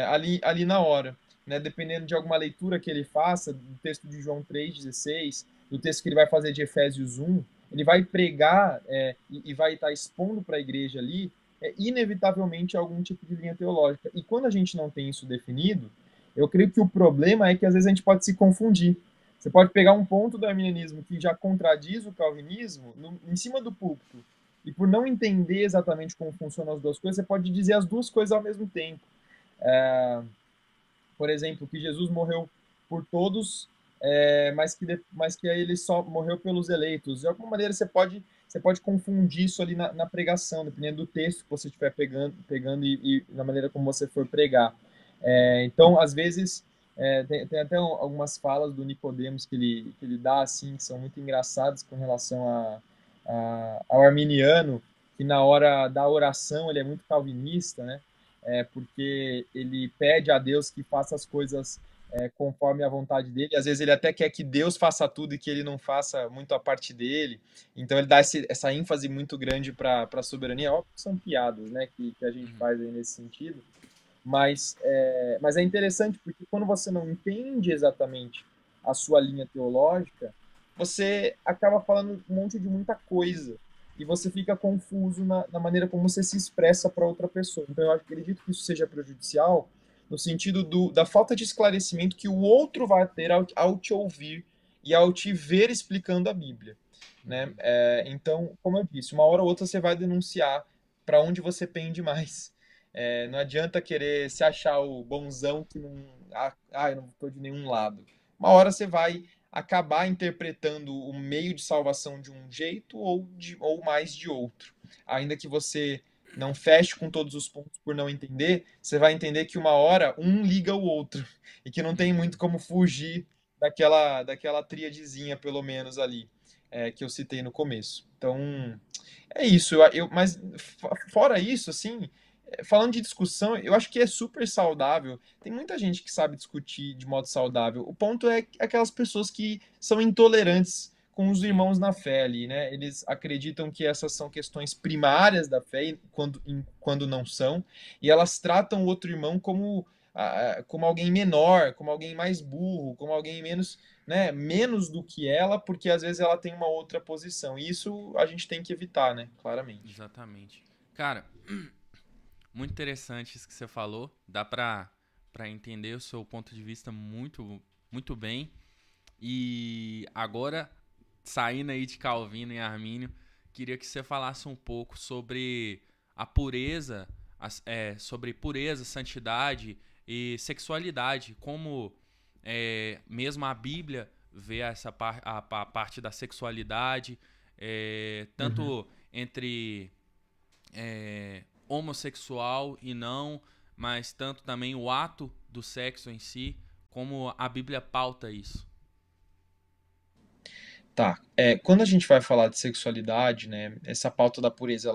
[SPEAKER 2] ali na hora, né? Dependendo de alguma leitura que ele faça, do texto de João 3,16, do texto que ele vai fazer de Efésios 1, ele vai pregar e vai estar expondo para a igreja ali, inevitavelmente algum tipo de linha teológica. E quando a gente não tem isso definido, eu creio que o problema é que às vezes a gente pode se confundir. Você pode pegar um ponto do arminianismo que já contradiz o calvinismo em cima do púlpito, e por não entender exatamente como funcionam as duas coisas, você pode dizer as duas coisas ao mesmo tempo. É, por exemplo, que Jesus morreu por todos, mas que aí ele só morreu pelos eleitos. De alguma maneira você pode confundir isso ali na pregação, dependendo do texto que você estiver pegando e na maneira como você for pregar. Então, às vezes, tem até algumas falas do Nicodemos que ele dá, assim, que são muito engraçadas com relação ao arminiano, que na hora da oração ele é muito calvinista, né? Porque ele pede a Deus que faça as coisas conforme a vontade dele. Às vezes ele até quer que Deus faça tudo e que ele não faça muito a parte dele. Então ele dá essa ênfase muito grande para a soberania. Óbvio que são piadas, né, que a gente
[SPEAKER 1] Uhum.
[SPEAKER 2] faz aí nesse sentido. Mas é interessante porque quando você não entende exatamente a sua linha teológica, você acaba falando um monte de muita coisa e você fica confuso na maneira como você se expressa para outra pessoa. Então eu acredito que isso seja prejudicial no sentido da falta de esclarecimento que o outro vai ter ao te ouvir e ao te ver explicando a Bíblia, né? Então, como eu disse, uma hora ou outra você vai denunciar para onde você pende mais. Não adianta querer se achar o bonzão que não. Eu não estou de nenhum lado. Uma hora você vai acabar interpretando o meio de salvação de um jeito ou mais de outro. Ainda que você não feche com todos os pontos por não entender, você vai entender que uma hora um liga o outro e que não tem muito
[SPEAKER 1] Uhum.
[SPEAKER 2] como fugir daquela tríadezinha, pelo menos ali, que eu citei no começo. Então, é isso. Mas fora isso, assim, falando de discussão, eu acho que é super saudável. Tem muita gente que sabe discutir de modo saudável. O ponto é aquelas pessoas que são intolerantes com os
[SPEAKER 1] Sim,
[SPEAKER 2] irmãos na fé ali, né? Eles acreditam que essas são questões primárias da fé, quando não são, e elas tratam o outro irmão como alguém menor, como alguém mais burro, como alguém menos, né, menos do que ela, porque às vezes ela tem uma outra posição. E isso a gente tem que evitar, né? Claramente.
[SPEAKER 1] exatamente. Cara, muito interessante isso que você falou. Dá pra entender o seu ponto de vista muito bem. E agora, saindo aí de Calvino e Armínio, queria que você falasse um pouco sobre a pureza, sobre pureza, santidade e sexualidade, como mesmo a Bíblia vê a parte da sexualidade,
[SPEAKER 2] Uhum.
[SPEAKER 1] tanto entre homossexual e não, mas tanto também o ato do sexo em si, como a Bíblia pauta isso.
[SPEAKER 2] Tá. Quando a gente vai falar de sexualidade, né, essa pauta da pureza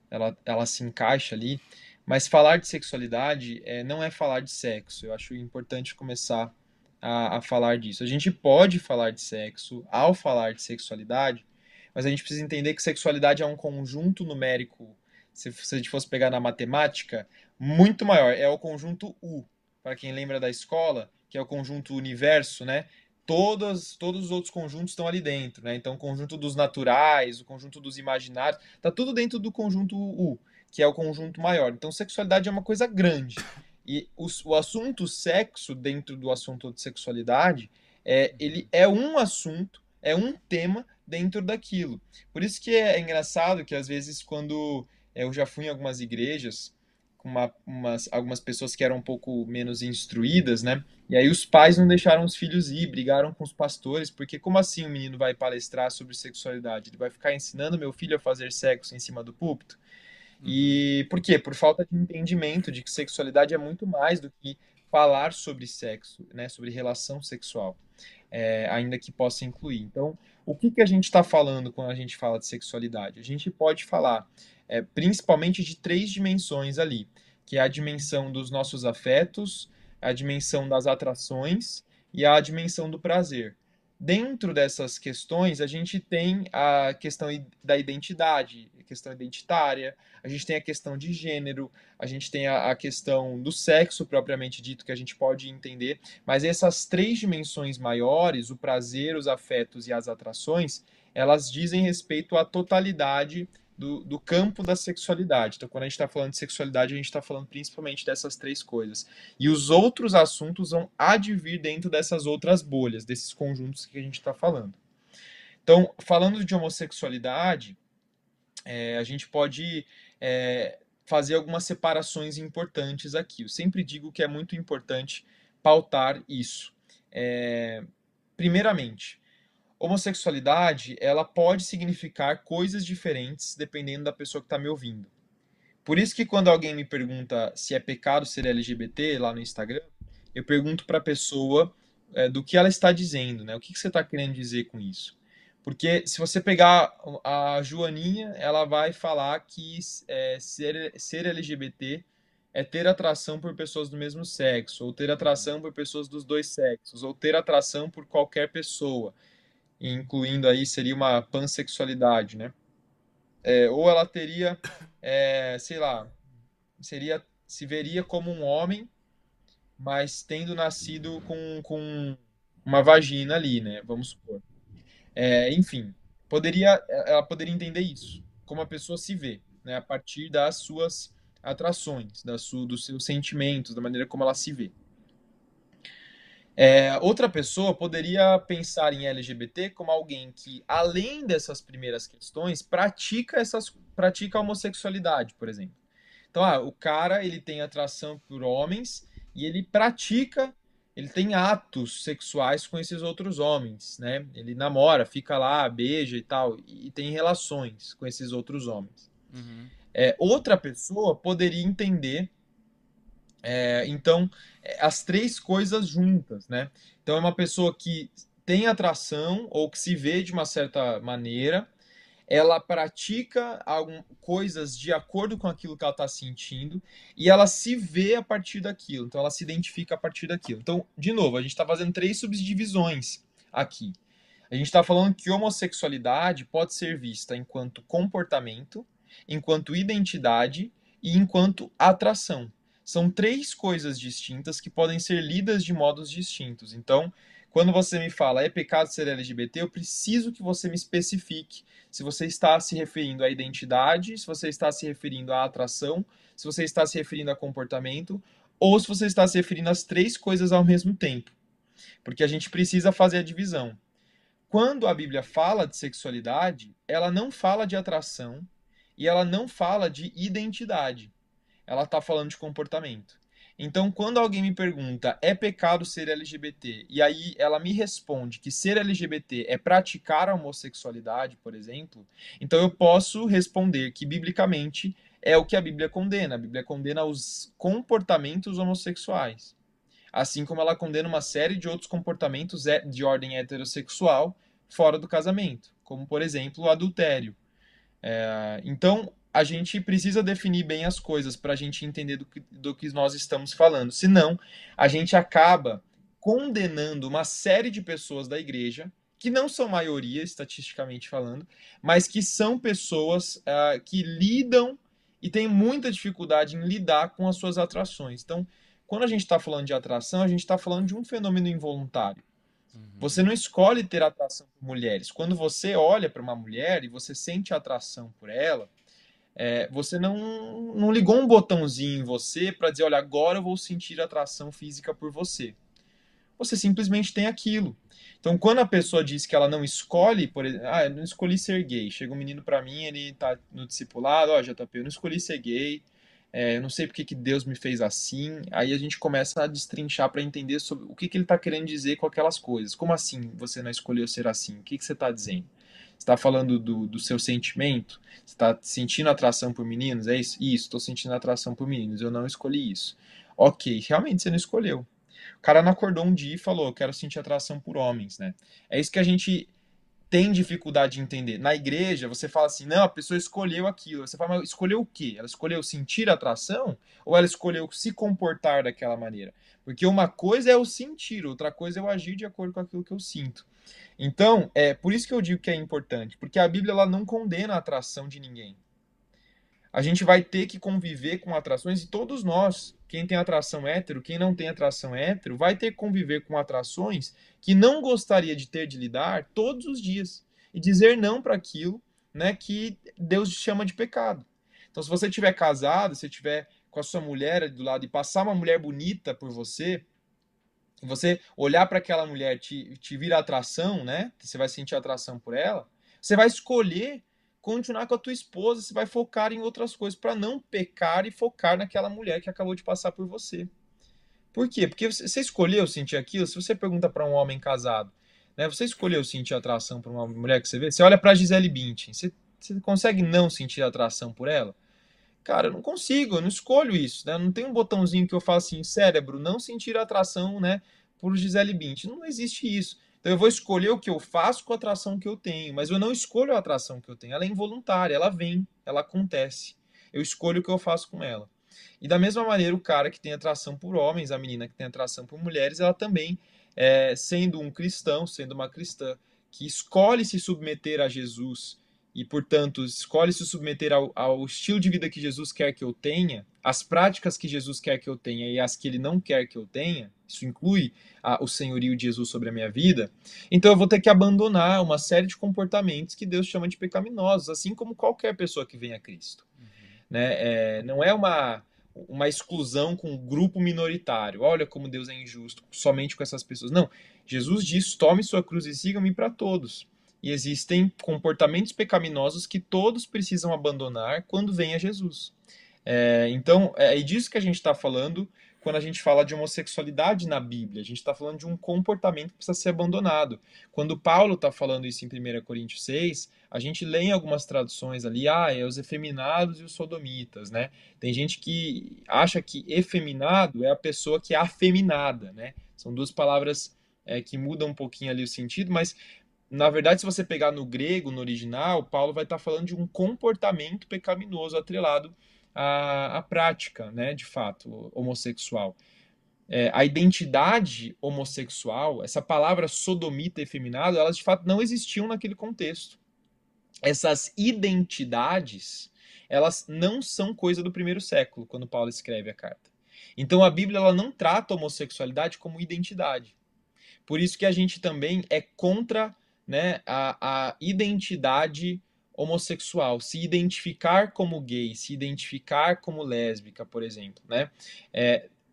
[SPEAKER 2] ela se encaixa ali, mas falar de sexualidade não é falar de sexo. Eu acho importante começar a falar disso. A gente pode falar de sexo ao falar de sexualidade, mas a gente precisa entender que sexualidade é um conjunto numérico, se a gente fosse pegar na matemática, muito maior. É o conjunto U, para quem lembra da escola, que é o conjunto universo, né? Todos os outros conjuntos estão ali dentro, né? Então, o conjunto dos naturais, o conjunto dos imaginários, tá tudo dentro do conjunto U, que é o conjunto maior. Então, sexualidade é uma coisa grande. E o assunto sexo, dentro do assunto de sexualidade, ele é um assunto, é um tema dentro daquilo. Por isso que é engraçado que, às vezes, quando eu já fui em algumas igrejas, com algumas pessoas que eram um pouco menos instruídas, né? E aí os pais não deixaram os filhos ir, brigaram com os pastores, porque como assim o menino vai palestrar sobre sexualidade? Ele vai ficar ensinando meu filho a fazer sexo em cima do púlpito?
[SPEAKER 1] Uhum.
[SPEAKER 2] E por quê? Por falta de entendimento de que sexualidade é muito mais do que falar sobre sexo, né? Sobre relação sexual, ainda que possa incluir. Então, o que a gente está falando quando a gente fala de sexualidade? A gente pode falar principalmente de três dimensões ali, que é a dimensão dos nossos afetos, a dimensão das atrações e a dimensão do prazer. Dentro dessas questões, a gente tem a questão da identidade, a questão identitária, a gente tem a questão de gênero, a gente tem a questão do sexo propriamente dito, que a gente pode entender, mas essas três dimensões maiores, o prazer, os afetos e as atrações, elas dizem respeito à totalidade do campo da sexualidade. Então, quando a gente está falando de sexualidade, a gente está falando principalmente dessas três coisas. E os outros assuntos vão advir dentro dessas outras bolhas, desses conjuntos que a gente está falando. Então, falando de homossexualidade, a gente pode fazer algumas separações importantes aqui. Eu sempre digo que é muito importante pautar isso. Primeiramente, homossexualidade ela pode significar coisas diferentes dependendo da pessoa que está me ouvindo. Por isso que quando alguém me pergunta se é pecado ser LGBT lá no Instagram, eu pergunto para a pessoa do que ela está dizendo, né? O que você está querendo dizer com isso? Porque se você pegar a Joaninha, ela vai falar que ser LGBT é ter atração por pessoas do mesmo sexo, ou ter
[SPEAKER 1] Uhum.
[SPEAKER 2] atração por pessoas dos dois sexos, ou ter atração por qualquer pessoa, incluindo aí seria uma pansexualidade, né? Ou ela teria, sei lá, se veria como um homem, mas tendo nascido com uma vagina ali, né? Vamos supor. Enfim, ela poderia entender isso, como a pessoa se vê, né? A partir das suas atrações, dos seus sentimentos, da maneira como ela se vê. Outra pessoa poderia pensar em LGBT como alguém que, além dessas primeiras questões, pratica a homossexualidade, por exemplo. Então, o cara, ele tem atração por homens e ele pratica, ele tem atos sexuais com esses outros homens, né? Ele namora, fica lá, beija e tal, e tem relações com esses outros homens.
[SPEAKER 1] Uhum.
[SPEAKER 2] Outra pessoa poderia entender, então, as três coisas juntas, né? Então, é uma pessoa que tem atração ou que se vê de uma certa maneira, ela pratica coisas de acordo com aquilo que ela está sentindo e ela se vê a partir daquilo. Então, ela se identifica a partir daquilo. Então, de novo, a gente está fazendo três subdivisões aqui. A gente está falando que homossexualidade pode ser vista enquanto comportamento, enquanto identidade e enquanto atração. São três coisas distintas que podem ser lidas de modos distintos. Então, quando você me fala é pecado ser LGBT, eu preciso que você me especifique se você está se referindo à identidade, se você está se referindo à atração, se você está se referindo a comportamento, ou se você está se referindo às três coisas ao mesmo tempo. Porque a gente precisa fazer a divisão. Quando a Bíblia fala de sexualidade, ela não fala de atração e ela não fala de identidade. Ela está falando de comportamento. Então, quando alguém me pergunta, é pecado ser LGBT? E aí ela me responde que ser LGBT é praticar a homossexualidade, por exemplo, então eu posso responder que, biblicamente, é o que a Bíblia condena. A Bíblia condena os comportamentos homossexuais. Assim como ela condena uma série de outros comportamentos de ordem heterossexual fora do casamento, como, por exemplo, o adultério. Então, a gente precisa definir bem as coisas para a gente entender do que nós estamos falando. Senão, a gente acaba condenando uma série de pessoas da igreja, que não são maioria, estatisticamente falando, mas que são pessoas que lidam e têm muita dificuldade em lidar com as suas atrações. Então, quando a gente está falando de atração, a gente está falando de um fenômeno involuntário.
[SPEAKER 1] Uhum.
[SPEAKER 2] Você não escolhe ter atração por mulheres. Quando você olha para uma mulher e você sente atração por ela, você não ligou um botãozinho em você para dizer, olha, agora eu vou sentir atração física por você. Você simplesmente tem aquilo. Então, quando a pessoa diz que ela não escolhe, por exemplo, eu não escolhi ser gay. Chega um menino para mim, ele tá no discipulado, JP, eu não escolhi ser gay. Eu não sei porque que Deus me fez assim. Aí a gente começa a destrinchar para entender sobre o que ele está querendo dizer com aquelas coisas. Como assim você não escolheu ser assim? O que você está dizendo? Você está falando do seu sentimento? Você está sentindo atração por meninos? É isso? Isso, estou sentindo atração por meninos. Eu não escolhi isso. Ok, realmente você não escolheu. O cara não acordou um dia e falou, eu quero sentir atração por homens, né? É isso que a gente tem dificuldade de entender. Na igreja, você fala assim, não, a pessoa escolheu aquilo. Você fala, mas escolheu o quê? Ela escolheu sentir atração ou ela escolheu se comportar daquela maneira? Porque uma coisa é o sentir, outra coisa é o agir de acordo com aquilo que eu sinto. Então, por isso que eu digo que é importante, porque a Bíblia ela não condena a atração de ninguém. A gente vai ter que conviver com atrações e todos nós, quem tem atração hétero, quem não tem atração hétero, vai ter que conviver com atrações que não gostaria de ter de lidar todos os dias e dizer não para aquilo, né, que Deus chama de pecado. Então, se você estiver casado, se estiver com a sua mulher ali do lado e passar uma mulher bonita por você, e você olhar para aquela mulher te vira atração, né? Você vai sentir atração por ela. Você vai escolher continuar com a tua esposa, você vai focar em outras coisas para não pecar e focar naquela mulher que acabou de passar por você. Por quê? Porque você escolheu sentir aquilo. Se você pergunta para um homem casado, né? Você escolheu sentir atração por uma mulher que você vê? Você olha para Gisele Bündchen, você consegue não sentir atração por ela? Cara, eu não consigo, eu não escolho isso, né? Não tem um botãozinho que eu faço assim, cérebro, não sentir atração, né, por Gisele Bündchen. Não existe isso. Então eu vou escolher o que eu faço com a atração que eu tenho, mas eu não escolho a atração que eu tenho. Ela é involuntária, ela vem, ela acontece. Eu escolho o que eu faço com ela. E da mesma maneira, o cara que tem atração por homens, a menina que tem atração por mulheres, ela também, sendo um cristão, sendo uma cristã, que escolhe se submeter a Jesus e, portanto, escolhe se submeter ao estilo de vida que Jesus quer que eu tenha, as práticas que Jesus quer que eu tenha e as que ele não quer que eu tenha, isso inclui o senhorio de Jesus sobre a minha vida, então eu vou ter que abandonar uma série de comportamentos que Deus chama de pecaminosos, assim como qualquer pessoa que vem a Cristo. Né? Não é uma exclusão com um grupo minoritário. Olha como Deus é injusto, somente com essas pessoas. Não, Jesus diz, tome sua cruz e siga-me para todos. E existem comportamentos pecaminosos que todos precisam abandonar quando vem a Jesus. Então, é disso que a gente está falando quando a gente fala de homossexualidade na Bíblia. A gente está falando de um comportamento que precisa ser abandonado. Quando Paulo está falando isso em 1 Coríntios 6, a gente lê em algumas traduções ali, é os efeminados e os sodomitas, né? Tem gente que acha que efeminado é a pessoa que é afeminada, né? São duas palavras que mudam um pouquinho ali o sentido, mas na verdade, se você pegar no grego, no original, Paulo vai estar falando de um comportamento pecaminoso atrelado à prática, né, de fato, homossexual. A identidade homossexual, essa palavra sodomita e efeminado, elas de fato não existiam naquele contexto. Essas identidades, elas não são coisa do primeiro século, quando Paulo escreve a carta. Então a Bíblia ela não trata a homossexualidade como identidade. Por isso que a gente também é contra, né, a identidade homossexual, se identificar como gay, se identificar como lésbica, por exemplo, né?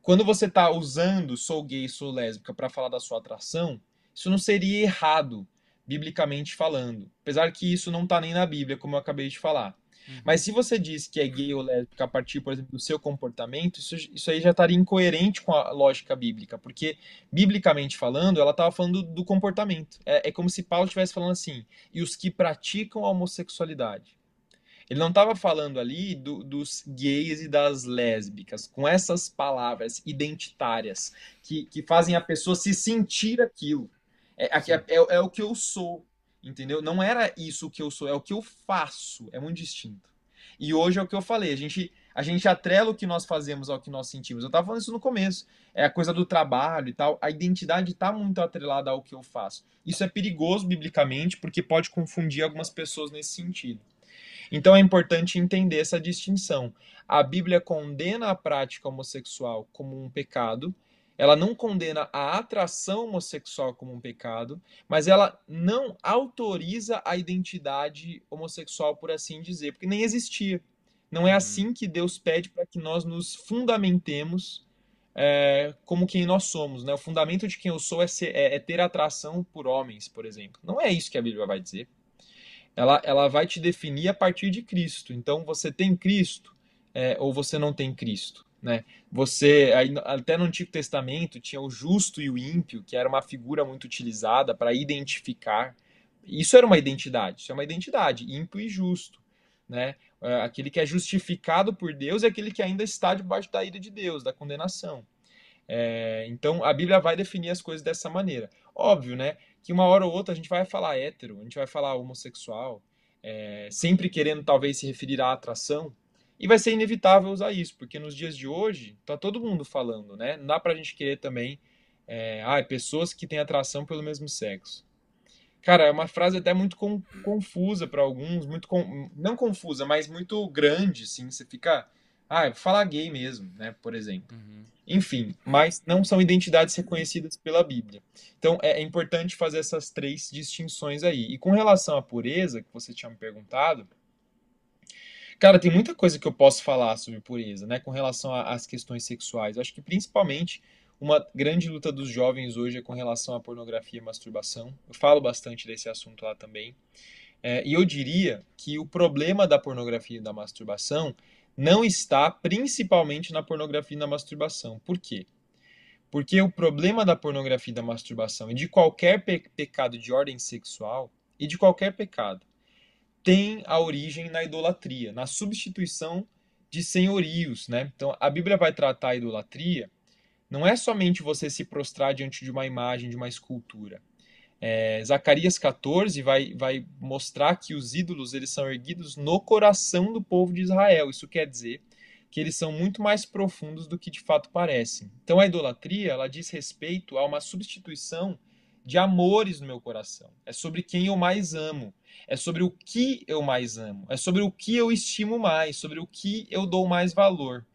[SPEAKER 2] Quando você está usando sou gay, sou lésbica para falar da sua atração, isso não seria errado, biblicamente falando. Apesar que isso não está nem na Bíblia, como eu acabei de falar. Mas
[SPEAKER 1] Uhum.
[SPEAKER 2] se você diz que é gay ou lésbica a partir, por exemplo, do seu comportamento, isso aí já estaria incoerente com a lógica bíblica, porque, biblicamente falando, ela estava falando do comportamento. É como se Paulo estivesse falando assim, e os que praticam a homossexualidade. Ele não estava falando ali dos gays e das lésbicas, com essas palavras identitárias, que fazem a pessoa se sentir aquilo.
[SPEAKER 1] Sim.
[SPEAKER 2] É o que eu sou, entendeu? Não era isso o que eu sou, é o que eu faço. É muito distinto. E hoje é o que eu falei, a gente atrela o que nós fazemos ao que nós sentimos. Eu estava falando isso no começo. É a coisa do trabalho e tal. A identidade está muito atrelada ao que eu faço. Isso é perigoso biblicamente, porque pode confundir algumas pessoas nesse sentido. Então é importante entender essa distinção. A Bíblia condena a prática homossexual como um pecado, ela não condena a atração homossexual como um pecado, mas ela não autoriza a identidade homossexual, por assim dizer, porque nem existia. Não é
[SPEAKER 1] Uhum.
[SPEAKER 2] assim que Deus pede para que nós nos fundamentemos como quem nós somos. Né? O fundamento de quem eu sou é ter atração por homens, por exemplo. Não é isso que a Bíblia vai dizer. Ela vai te definir a partir de Cristo. Então, você tem Cristo ou você não tem Cristo. Né? Até no Antigo Testamento, tinha o justo e o ímpio, que era uma figura muito utilizada para identificar. Isso era uma identidade. Isso é uma identidade, ímpio e justo. Né? Aquele que é justificado por Deus é aquele que ainda está debaixo da ira de Deus, da condenação. Então a Bíblia vai definir as coisas dessa maneira. Óbvio, né? Que uma hora ou outra a gente vai falar hétero, a gente vai falar homossexual, sempre querendo talvez se referir à atração, e vai ser inevitável usar isso, porque nos dias de hoje tá todo mundo falando, né? Não dá pra gente querer também pessoas que têm atração pelo mesmo sexo. Cara, é uma frase até muito confusa para alguns, não confusa, mas muito grande, assim, você fica, vou falar gay mesmo, né, por exemplo.
[SPEAKER 1] Uhum.
[SPEAKER 2] Enfim, mas não são identidades reconhecidas pela Bíblia. Então é importante fazer essas três distinções aí. E com relação à pureza, que você tinha me perguntado, cara, tem muita coisa que eu posso falar sobre pureza, né, com relação às questões sexuais. Eu acho que principalmente uma grande luta dos jovens hoje é com relação à pornografia e masturbação. Eu falo bastante desse assunto lá também. E eu diria que o problema da pornografia e da masturbação não está principalmente na pornografia e na masturbação. Por quê? Porque o problema da pornografia e da masturbação e de qualquer pecado de ordem sexual e de qualquer pecado tem a origem na idolatria, na substituição de senhorios, né? Então a Bíblia vai tratar a idolatria não é somente você se prostrar diante de uma imagem, de uma escultura. Zacarias 14 vai mostrar que os ídolos eles são erguidos no coração do povo de Israel. Isso quer dizer que eles são muito mais profundos do que de fato parecem. Então a idolatria ela diz respeito a uma substituição de amores no meu coração. É sobre quem eu mais amo. É sobre o que eu mais amo. É sobre o que eu estimo mais. Sobre o que eu dou mais valor.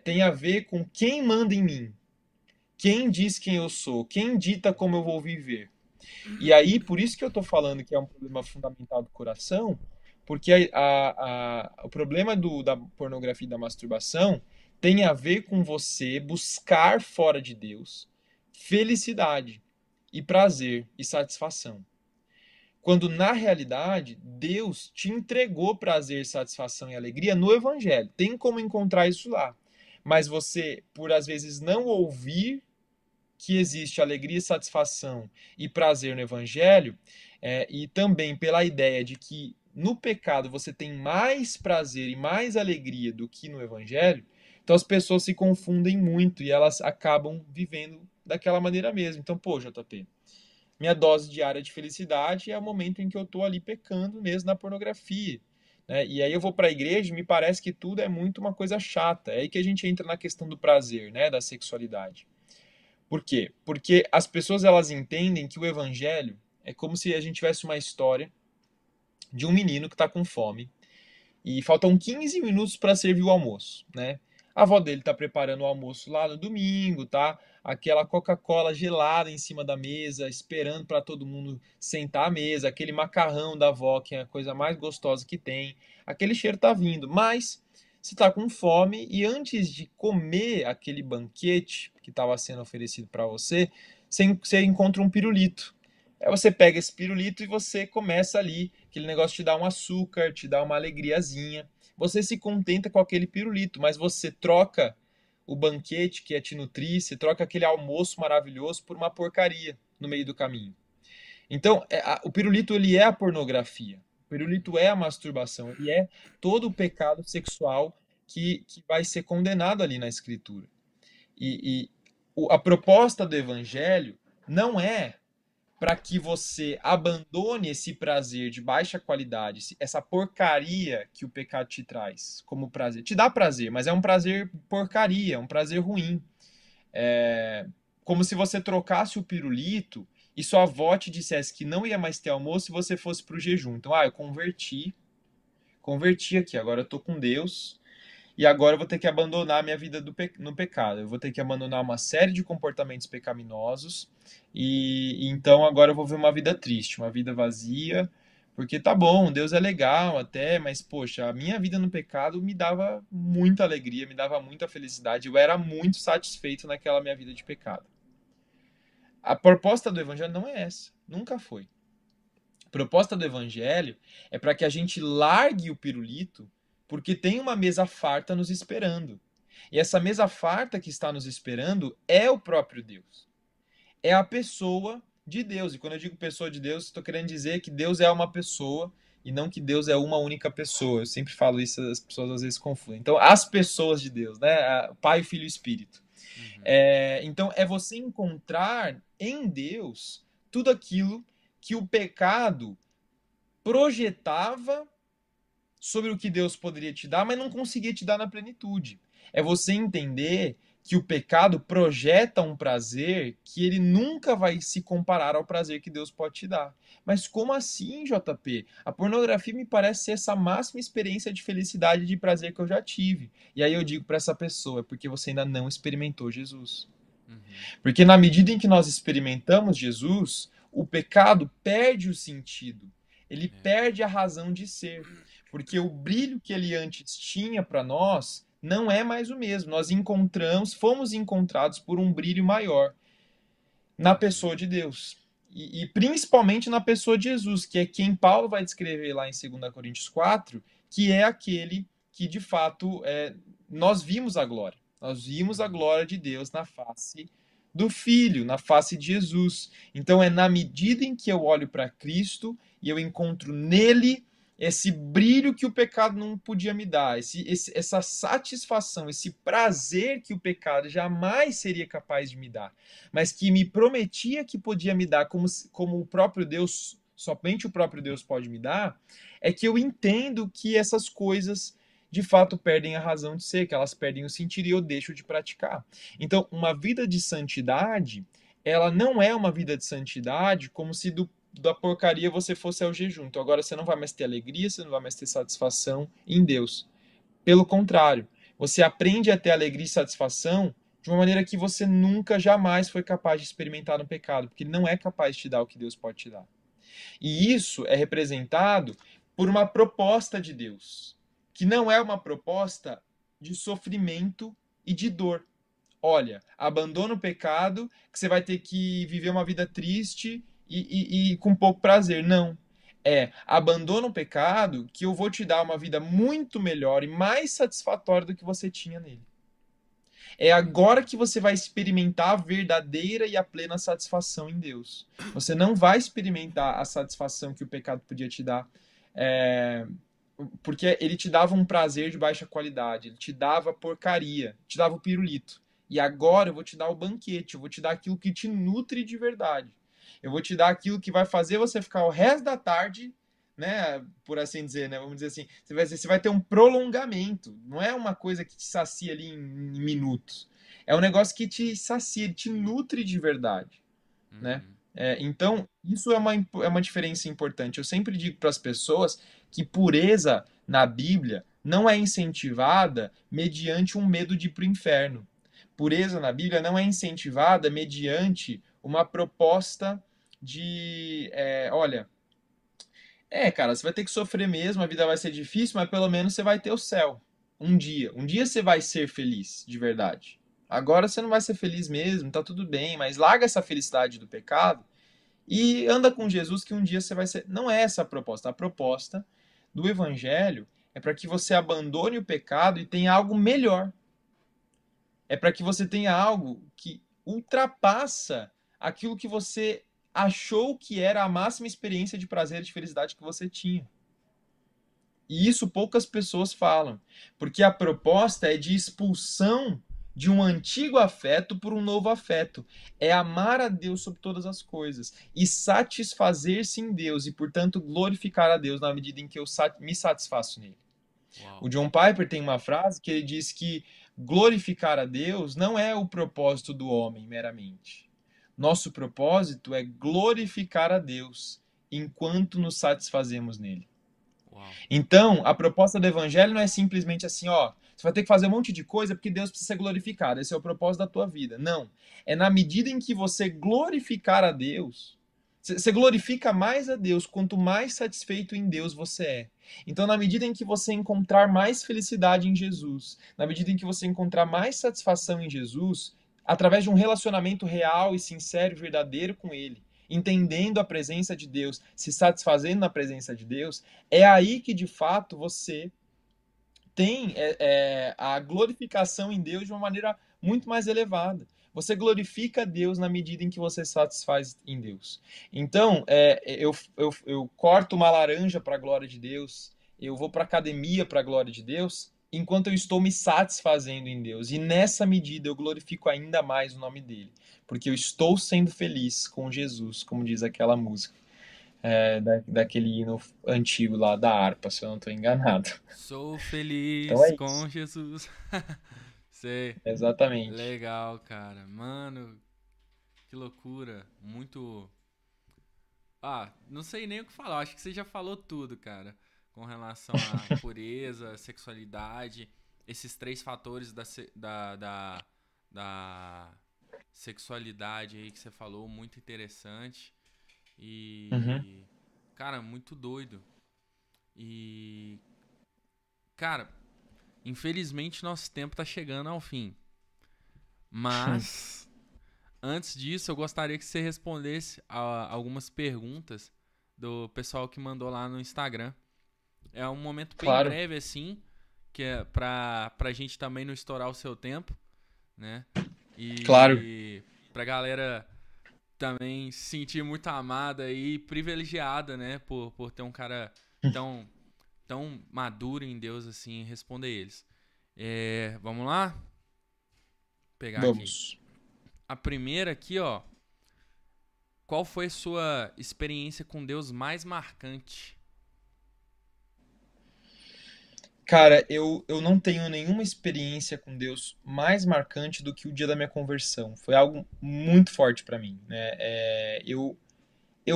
[SPEAKER 2] Tem a ver com quem manda em mim. Quem diz quem eu sou. Quem dita como eu vou viver. E aí, por isso que eu estou falando que é um problema fundamental do coração, porque o problema da pornografia e da masturbação tem a ver com você buscar fora de Deus felicidade e prazer e satisfação. Quando na realidade Deus te entregou prazer, satisfação e alegria no Evangelho. Tem como encontrar isso lá. Mas você, por às vezes não ouvir que existe alegria, satisfação e prazer no Evangelho, e também pela ideia de que no pecado você tem mais prazer e mais alegria do que no Evangelho, então as pessoas se confundem muito e elas acabam vivendo daquela maneira mesmo. Então, pô, JP, minha dose diária de felicidade é o momento em que eu estou ali pecando mesmo na pornografia. Né? E aí eu vou para a igreja e me parece que tudo é muito uma coisa chata. É aí que a gente entra na questão do prazer, né? Da sexualidade. Por quê? Porque as pessoas elas entendem que o evangelho é como se a gente tivesse uma história de um menino que está com fome e faltam 15 minutos para servir o almoço, né? A avó dele tá preparando o almoço lá no domingo, tá? Aquela Coca-Cola gelada em cima da mesa, esperando para todo mundo sentar à mesa, aquele macarrão da avó, que é a coisa mais gostosa que tem. Aquele cheiro tá vindo, mas você tá com fome e antes de comer aquele banquete que estava sendo oferecido para você, você encontra um pirulito. Aí você pega esse pirulito e você começa ali, aquele negócio te dá um açúcar, te dá uma alegriazinha. Você se contenta com aquele pirulito, mas você troca o banquete que é te nutrir, você troca aquele almoço maravilhoso por uma porcaria no meio do caminho. Então, o pirulito ele é a pornografia. O pirulito é a masturbação, ele é todo o pecado sexual que vai ser condenado ali na escritura. E a proposta do evangelho não é para que você abandone esse prazer de baixa qualidade, essa porcaria que o pecado te traz como prazer. Te dá prazer, mas é um prazer porcaria, é um prazer ruim. É como se você trocasse o pirulito e sua avó te dissesse que não ia mais ter almoço e você fosse para o jejum. Então, eu converti aqui, agora eu tô com Deus, e agora eu vou ter que abandonar a minha vida no pecado. Eu vou ter que abandonar uma série de comportamentos pecaminosos. E então agora eu vou ver uma vida triste, uma vida vazia. Porque tá bom, Deus é legal até, mas poxa, a minha vida no pecado me dava muita alegria, me dava muita felicidade. Eu era muito satisfeito naquela minha vida de pecado. A proposta do evangelho não é essa, nunca foi. A proposta do evangelho é para que a gente largue o pirulito, porque tem uma mesa farta nos esperando. E essa mesa farta que está nos esperando é o próprio Deus. É a pessoa de Deus. E quando eu digo pessoa de Deus, estou querendo dizer que Deus é uma pessoa e não que Deus é uma única pessoa. Eu sempre falo isso, as pessoas às vezes confundem. Então, as pessoas de Deus, né? Pai, Filho e Espírito.
[SPEAKER 1] Uhum.
[SPEAKER 2] Então, é você encontrar em Deus tudo aquilo que o pecado projetava sobre o que Deus poderia te dar, mas não conseguia te dar na plenitude. É você entender que o pecado projeta um prazer que ele nunca vai se comparar ao prazer que Deus pode te dar. Mas como assim, JP? A pornografia me parece ser essa máxima experiência de felicidade e de prazer que eu já tive. E aí eu digo para essa pessoa, é porque você ainda não experimentou Jesus.
[SPEAKER 1] Uhum.
[SPEAKER 2] Porque na medida em que nós experimentamos Jesus, o pecado perde o sentido. Ele
[SPEAKER 1] É.
[SPEAKER 2] perde a razão de ser. Porque o brilho que ele antes tinha para nós não é mais o mesmo. Nós fomos encontrados por um brilho maior na
[SPEAKER 1] Uhum.
[SPEAKER 2] pessoa de Deus. E principalmente na pessoa de Jesus, que é quem Paulo vai descrever lá em 2 Coríntios 4, que é aquele que de fato nós vimos a glória. Nós vimos a
[SPEAKER 1] Uhum.
[SPEAKER 2] glória de Deus na face do Filho, na face de Jesus. Então é na medida em que eu olho para Cristo e eu encontro nele esse brilho que o pecado não podia me dar, essa satisfação, esse prazer que o pecado jamais seria capaz de me dar, mas que me prometia que podia me dar, como o próprio Deus, somente o próprio Deus pode me dar, é que eu entendo que essas coisas de fato perdem a razão de ser, que elas perdem o sentido e eu deixo de praticar. Então, uma vida de santidade, ela não é uma vida de santidade como se da porcaria você fosse ao jejum. Então agora você não vai mais ter alegria, você não vai mais ter satisfação em Deus. Pelo contrário, você aprende a ter alegria e satisfação de uma maneira que você nunca, jamais foi capaz de experimentar no pecado, porque ele não é capaz de te dar o que Deus pode te dar. E isso é representado por uma proposta de Deus, que não é uma proposta de sofrimento e de dor. Olha, abandona o pecado, que você vai ter que viver uma vida triste e com pouco prazer. Não. abandona o pecado que eu vou te dar uma vida muito melhor e mais satisfatória do que você tinha nele. É agora que você vai experimentar a verdadeira e a plena satisfação em Deus. Você não vai experimentar a satisfação que o pecado podia te dar, é, porque ele te dava um prazer de baixa qualidade, ele te dava porcaria, te dava o pirulito. E agora eu vou te dar o banquete, eu vou te dar aquilo que te nutre de verdade. Eu vou te dar aquilo que vai fazer você ficar o resto da tarde, né, por assim dizer, né, vamos dizer assim, você vai ter um prolongamento, não é uma coisa que te sacia ali em minutos. É um negócio que te sacia, te nutre de verdade, né?
[SPEAKER 1] Uhum.
[SPEAKER 2] Então, isso é uma diferença importante. Eu sempre digo para as pessoas que pureza na Bíblia não é incentivada mediante um medo de ir para o inferno. Pureza na Bíblia não é incentivada mediante uma proposta de, olha, cara, você vai ter que sofrer mesmo, a vida vai ser difícil, mas pelo menos você vai ter o céu. Um dia. Um dia você vai ser feliz, de verdade. Agora você não vai ser feliz mesmo, tá tudo bem, mas larga essa felicidade do pecado e anda com Jesus que um dia você vai ser. Não é essa a proposta. A proposta do Evangelho é para que você abandone o pecado e tenha algo melhor. É para que você tenha algo que ultrapassa aquilo que você achou que era a máxima experiência de prazer e de felicidade que você tinha. E isso poucas pessoas falam, porque a proposta é de expulsão de um antigo afeto por um novo afeto. É amar a Deus sobre todas as coisas e satisfazer-se em Deus e, portanto, glorificar a Deus na medida em que eu me satisfaço nele.
[SPEAKER 1] Uau.
[SPEAKER 2] O John Piper tem uma frase que ele diz que glorificar a Deus não é o propósito do homem meramente. Nosso propósito é glorificar a Deus enquanto nos satisfazemos nele.
[SPEAKER 1] Uau.
[SPEAKER 2] Então, a proposta do evangelho não é simplesmente assim, ó, você vai ter que fazer um monte de coisa porque Deus precisa ser glorificado. Esse é o propósito da tua vida. Não. É na medida em que você glorificar a Deus, você glorifica mais a Deus quanto mais satisfeito em Deus você é. Então, na medida em que você encontrar mais felicidade em Jesus, na medida em que você encontrar mais satisfação em Jesus, através de um relacionamento real e sincero e verdadeiro com Ele, entendendo a presença de Deus, se satisfazendo na presença de Deus, é aí que de fato você tem a glorificação em Deus de uma maneira muito mais elevada. Você glorifica Deus na medida em que você satisfaz em Deus. Então, eu corto uma laranja para a glória de Deus, eu vou para a academia para a glória de Deus, enquanto eu estou me satisfazendo em Deus. E nessa medida eu glorifico ainda mais o nome dele, porque eu estou sendo feliz com Jesus, como diz aquela música, daquele hino antigo lá da harpa, se eu não estou enganado.
[SPEAKER 1] Sou
[SPEAKER 2] Então
[SPEAKER 1] feliz
[SPEAKER 2] é
[SPEAKER 1] com
[SPEAKER 2] isso.
[SPEAKER 1] Jesus. Sei.
[SPEAKER 2] Exatamente.
[SPEAKER 1] Legal, cara. Mano, que loucura. Muito. Ah, não sei nem o que falar. Acho que você já falou tudo, cara. Com relação à pureza, sexualidade, esses três fatores da sexualidade aí que você falou, muito interessante.
[SPEAKER 2] Uhum.
[SPEAKER 1] E. Cara, muito doido. E. Cara, infelizmente nosso tempo tá chegando ao fim. Mas. Antes disso, eu gostaria que você respondesse a algumas perguntas do pessoal que mandou lá no Instagram. É um momento bem
[SPEAKER 2] Claro,
[SPEAKER 1] breve, assim, que é pra gente também não estourar o seu tempo, né?
[SPEAKER 2] claro.
[SPEAKER 1] E pra galera também se sentir muito amada e privilegiada, né? Por ter um cara tão, tão maduro em Deus, assim, responder eles. Vamos lá? Vou pegar aqui.
[SPEAKER 2] Vamos.
[SPEAKER 1] A primeira aqui, ó. Qual foi a sua experiência com Deus mais marcante?
[SPEAKER 2] Cara, eu não tenho nenhuma experiência com Deus mais marcante do que o dia da minha conversão. Foi algo muito forte para mim, né? Eu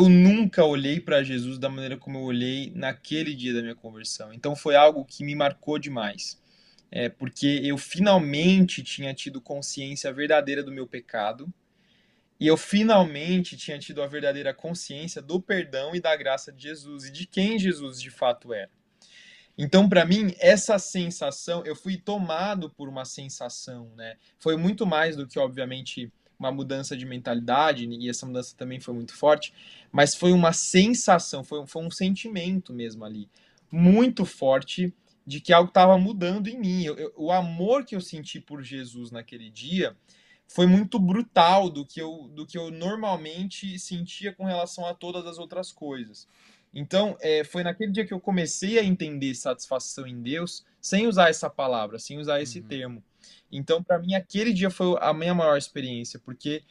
[SPEAKER 2] nunca olhei para Jesus da maneira como eu olhei naquele dia da minha conversão. Então foi algo que me marcou demais. Porque eu finalmente tinha tido consciência verdadeira do meu pecado. E eu finalmente tinha tido a verdadeira consciência do perdão e da graça de Jesus e de quem Jesus de fato era. Então, para mim, essa sensação, eu fui tomado por uma sensação, né? Foi muito mais do que, obviamente, uma mudança de mentalidade, e essa mudança também foi muito forte, mas foi uma sensação, foi um sentimento mesmo ali, muito forte de que algo estava mudando em mim. O amor que eu senti por Jesus naquele dia foi muito brutal do que eu normalmente sentia com relação a todas as outras coisas. Então, foi naquele dia que eu comecei a entender satisfação em Deus, sem usar essa palavra, sem usar esse
[SPEAKER 1] Uhum.
[SPEAKER 2] termo. Então, para mim, aquele dia foi a minha maior experiência, porque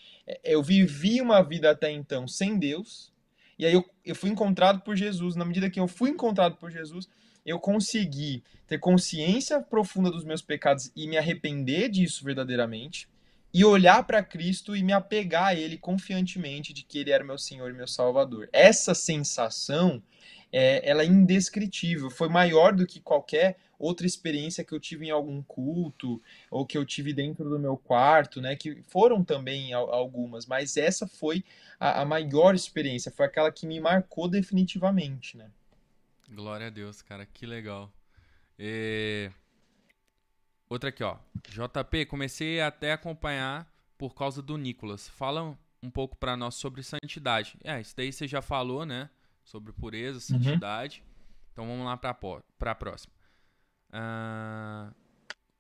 [SPEAKER 2] eu vivi uma vida até então sem Deus, e aí eu fui encontrado por Jesus. Na medida que eu fui encontrado por Jesus, eu consegui ter consciência profunda dos meus pecados e me arrepender disso verdadeiramente, e olhar para Cristo e me apegar a Ele confiantemente de que Ele era meu Senhor e meu Salvador. Essa sensação, ela é indescritível, foi maior do que qualquer outra experiência que eu tive em algum culto ou que eu tive dentro do meu quarto, né? Que foram também algumas, mas essa foi a maior experiência, foi aquela que me marcou definitivamente, né?
[SPEAKER 1] Glória a Deus, cara, que legal. É, outra aqui, ó. JP, comecei até a acompanhar por causa do Nicolas. Fala um pouco pra nós sobre santidade. Isso daí você já falou, né? Sobre pureza,
[SPEAKER 2] Uhum.
[SPEAKER 1] santidade. Então vamos lá pra próxima. Ah,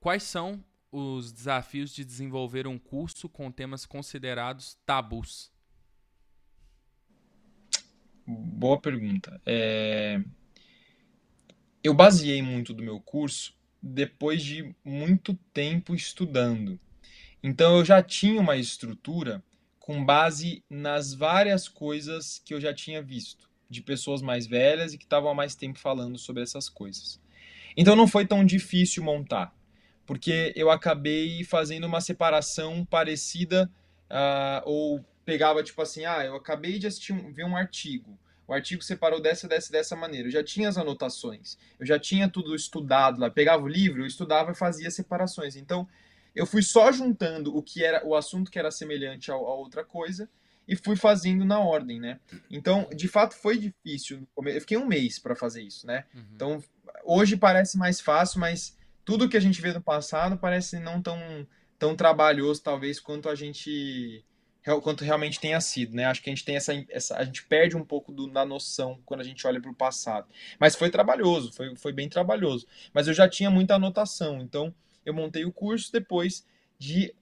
[SPEAKER 1] quais são os desafios de desenvolver um curso com temas considerados tabus?
[SPEAKER 2] Boa pergunta. Eu baseei muito do meu curso depois de muito tempo estudando. Então eu já tinha uma estrutura com base nas várias coisas que eu já tinha visto, de pessoas mais velhas e que estavam há mais tempo falando sobre essas coisas. Então não foi tão difícil montar, porque eu acabei fazendo uma separação parecida, ou pegava tipo assim, eu acabei de ver um artigo. O artigo separou dessa maneira. Eu já tinha as anotações, eu já tinha tudo estudado lá. Pegava o livro, eu estudava e fazia separações. Então eu fui só juntando o que era o assunto que era semelhante a outra coisa e fui fazendo na ordem, né? Então, de fato, foi difícil. Eu fiquei um mês para fazer isso, né?
[SPEAKER 1] Uhum.
[SPEAKER 2] Então, hoje parece mais fácil, mas tudo que a gente vê no passado parece não tão trabalhoso, talvez, quanto realmente tenha sido, né? Acho que a gente tem a gente perde um pouco da noção quando a gente olha para o passado. Mas foi trabalhoso, foi bem trabalhoso. Mas eu já tinha muita anotação, então eu montei o curso depois de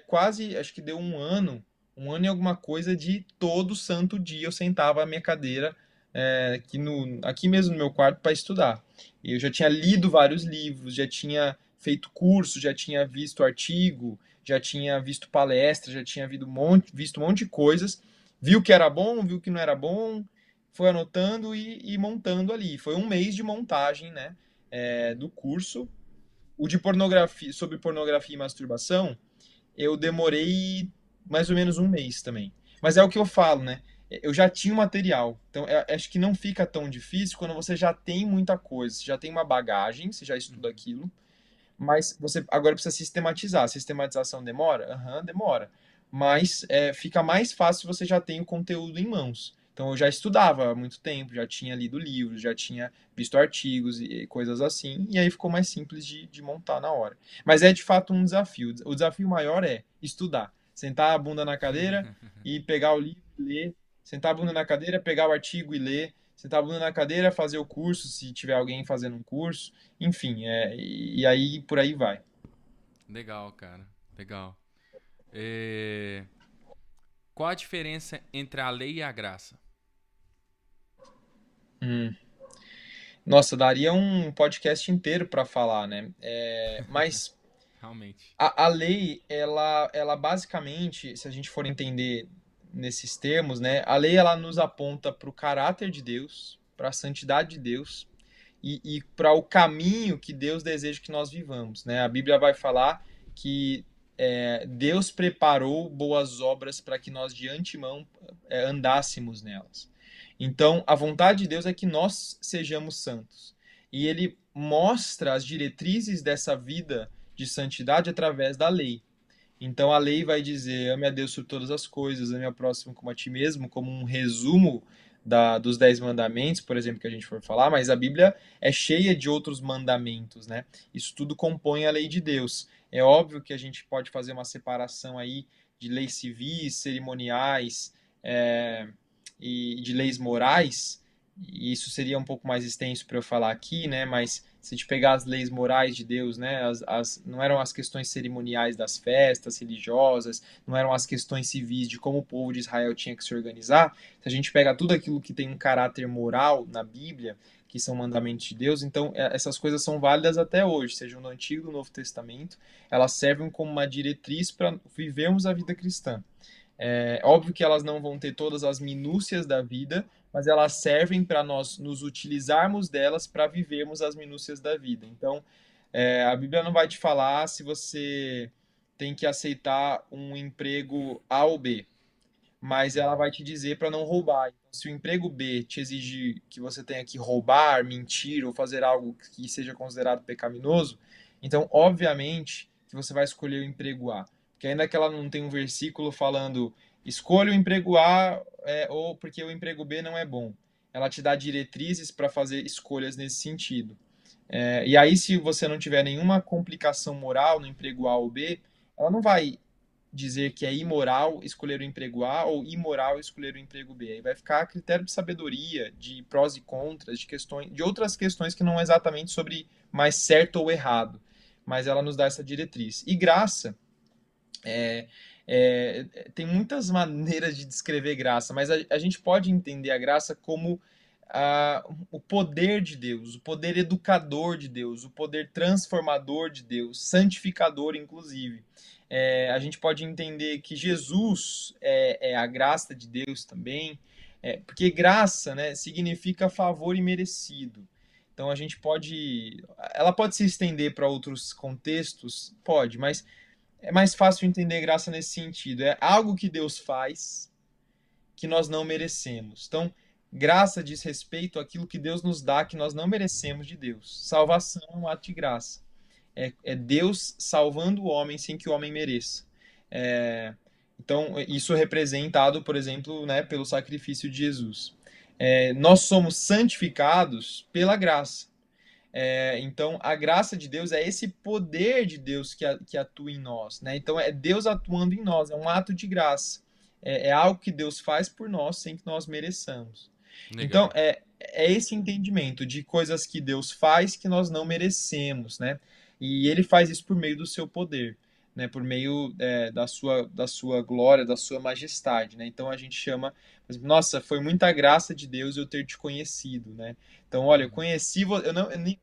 [SPEAKER 2] quase, acho que deu um ano e alguma coisa de todo santo dia eu sentava à minha cadeira aqui mesmo no meu quarto para estudar. E eu já tinha lido vários livros, já tinha feito curso, já tinha visto artigo, já tinha visto palestra, já tinha visto um monte de coisas, viu o que era bom, viu o que não era bom, foi anotando e montando ali. Foi um mês de montagem, né, do curso. O de pornografia, sobre pornografia e masturbação, eu demorei mais ou menos um mês também. Mas é o que eu falo, né? Eu já tinha o material. Então, acho que não fica tão difícil quando você já tem muita coisa. Você já tem uma bagagem, você já estuda
[SPEAKER 1] Uhum.
[SPEAKER 2] aquilo, mas você agora precisa sistematizar. A sistematização demora? Aham, demora. Mas fica mais fácil se você já tem o conteúdo em mãos. Então eu já estudava há muito tempo, já tinha lido livros, já tinha visto artigos e coisas assim, e aí ficou mais simples de montar na hora. Mas é de fato um desafio. O desafio maior é estudar. Sentar a bunda na cadeira e pegar o livro e ler. Sentar a bunda na cadeira, pegar o artigo e ler. Sentar a bunda na cadeira, fazer o curso, se tiver alguém fazendo um curso. Enfim, e aí por aí vai.
[SPEAKER 1] Legal, cara. Legal. É, qual a diferença entre a lei e a graça?
[SPEAKER 2] Hum. Nossa, daria um podcast inteiro para falar, né? Mas
[SPEAKER 1] Realmente.
[SPEAKER 2] a lei, ela basicamente, se a gente for entender nesses termos, né? A lei ela nos aponta para o caráter de Deus, para a santidade de Deus e para o caminho que Deus deseja que nós vivamos, né? A Bíblia vai falar que Deus preparou boas obras para que nós de antemão andássemos nelas. Então, a vontade de Deus é que nós sejamos santos. E ele mostra as diretrizes dessa vida de santidade através da lei. Então, a lei vai dizer: ame a Deus sobre todas as coisas, ame ao próximo como a ti mesmo, como um resumo dos 10 mandamentos, por exemplo, que a gente for falar, mas a Bíblia é cheia de outros mandamentos, né? Isso tudo compõe a lei de Deus. É óbvio que a gente pode fazer uma separação aí de leis civis, cerimoniais, é, e de leis morais, e isso seria um pouco mais extenso para eu falar aqui, né? Mas se a gente pegar as leis morais de Deus, né? Não eram as questões cerimoniais das festas religiosas, não eram as questões civis de como o povo de Israel tinha que se organizar. Se a gente pega tudo aquilo que tem um caráter moral na Bíblia, que são mandamentos de Deus, então essas coisas são válidas até hoje, seja no Antigo ou no Novo Testamento, elas servem como uma diretriz para vivermos a vida cristã. É óbvio que elas não vão ter todas as minúcias da vida, mas elas servem para nós nos utilizarmos delas para vivermos as minúcias da vida. Então, a Bíblia não vai te falar se você tem que aceitar um emprego A ou B, mas ela vai te dizer para não roubar. Então, se o emprego B te exigir que você tenha que roubar, mentir ou fazer algo que seja considerado pecaminoso, então, obviamente, que você vai escolher o emprego A. Porque ainda que ela não tenha um versículo falando escolha o emprego A ou porque o emprego B não é bom. Ela te dá diretrizes para fazer escolhas nesse sentido. E aí, se você não tiver nenhuma complicação moral no emprego A ou B, ela não vai dizer que é imoral escolher o emprego A ou imoral escolher o emprego B. Aí vai ficar a critério de sabedoria, de prós e contras, de questões, de outras questões que não é exatamente sobre mais certo ou errado, mas ela nos dá essa diretriz. E graça é, tem muitas maneiras de descrever graça, mas a gente pode entender a graça como o poder de Deus, o poder educador de Deus, o poder transformador de Deus, santificador, inclusive. A gente pode entender que Jesus é a graça de Deus também, porque graça, né, significa favor imerecido. Então a gente pode. Ela pode se estender para outros contextos? Pode, mas é mais fácil entender graça nesse sentido. É algo que Deus faz que nós não merecemos. Então, graça diz respeito àquilo que Deus nos dá que nós não merecemos de Deus. Salvação é um ato de graça. É Deus salvando o homem sem que o homem mereça. Então, isso é representado, por exemplo, né, pelo sacrifício de Jesus. Nós somos santificados pela graça. Então, a graça de Deus é esse poder de Deus que atua em nós, né? Então, é Deus atuando em nós, é um ato de graça. É algo que Deus faz por nós sem que nós mereçamos. Então,
[SPEAKER 1] Legal.
[SPEAKER 2] é esse entendimento de coisas que Deus faz que nós não merecemos, né? E Ele faz isso por meio do seu poder, né? Por meio da sua glória, da sua majestade, né? Então, a gente chama, nossa, foi muita graça de Deus eu ter te conhecido, né? Então, olha, eu conheci, eu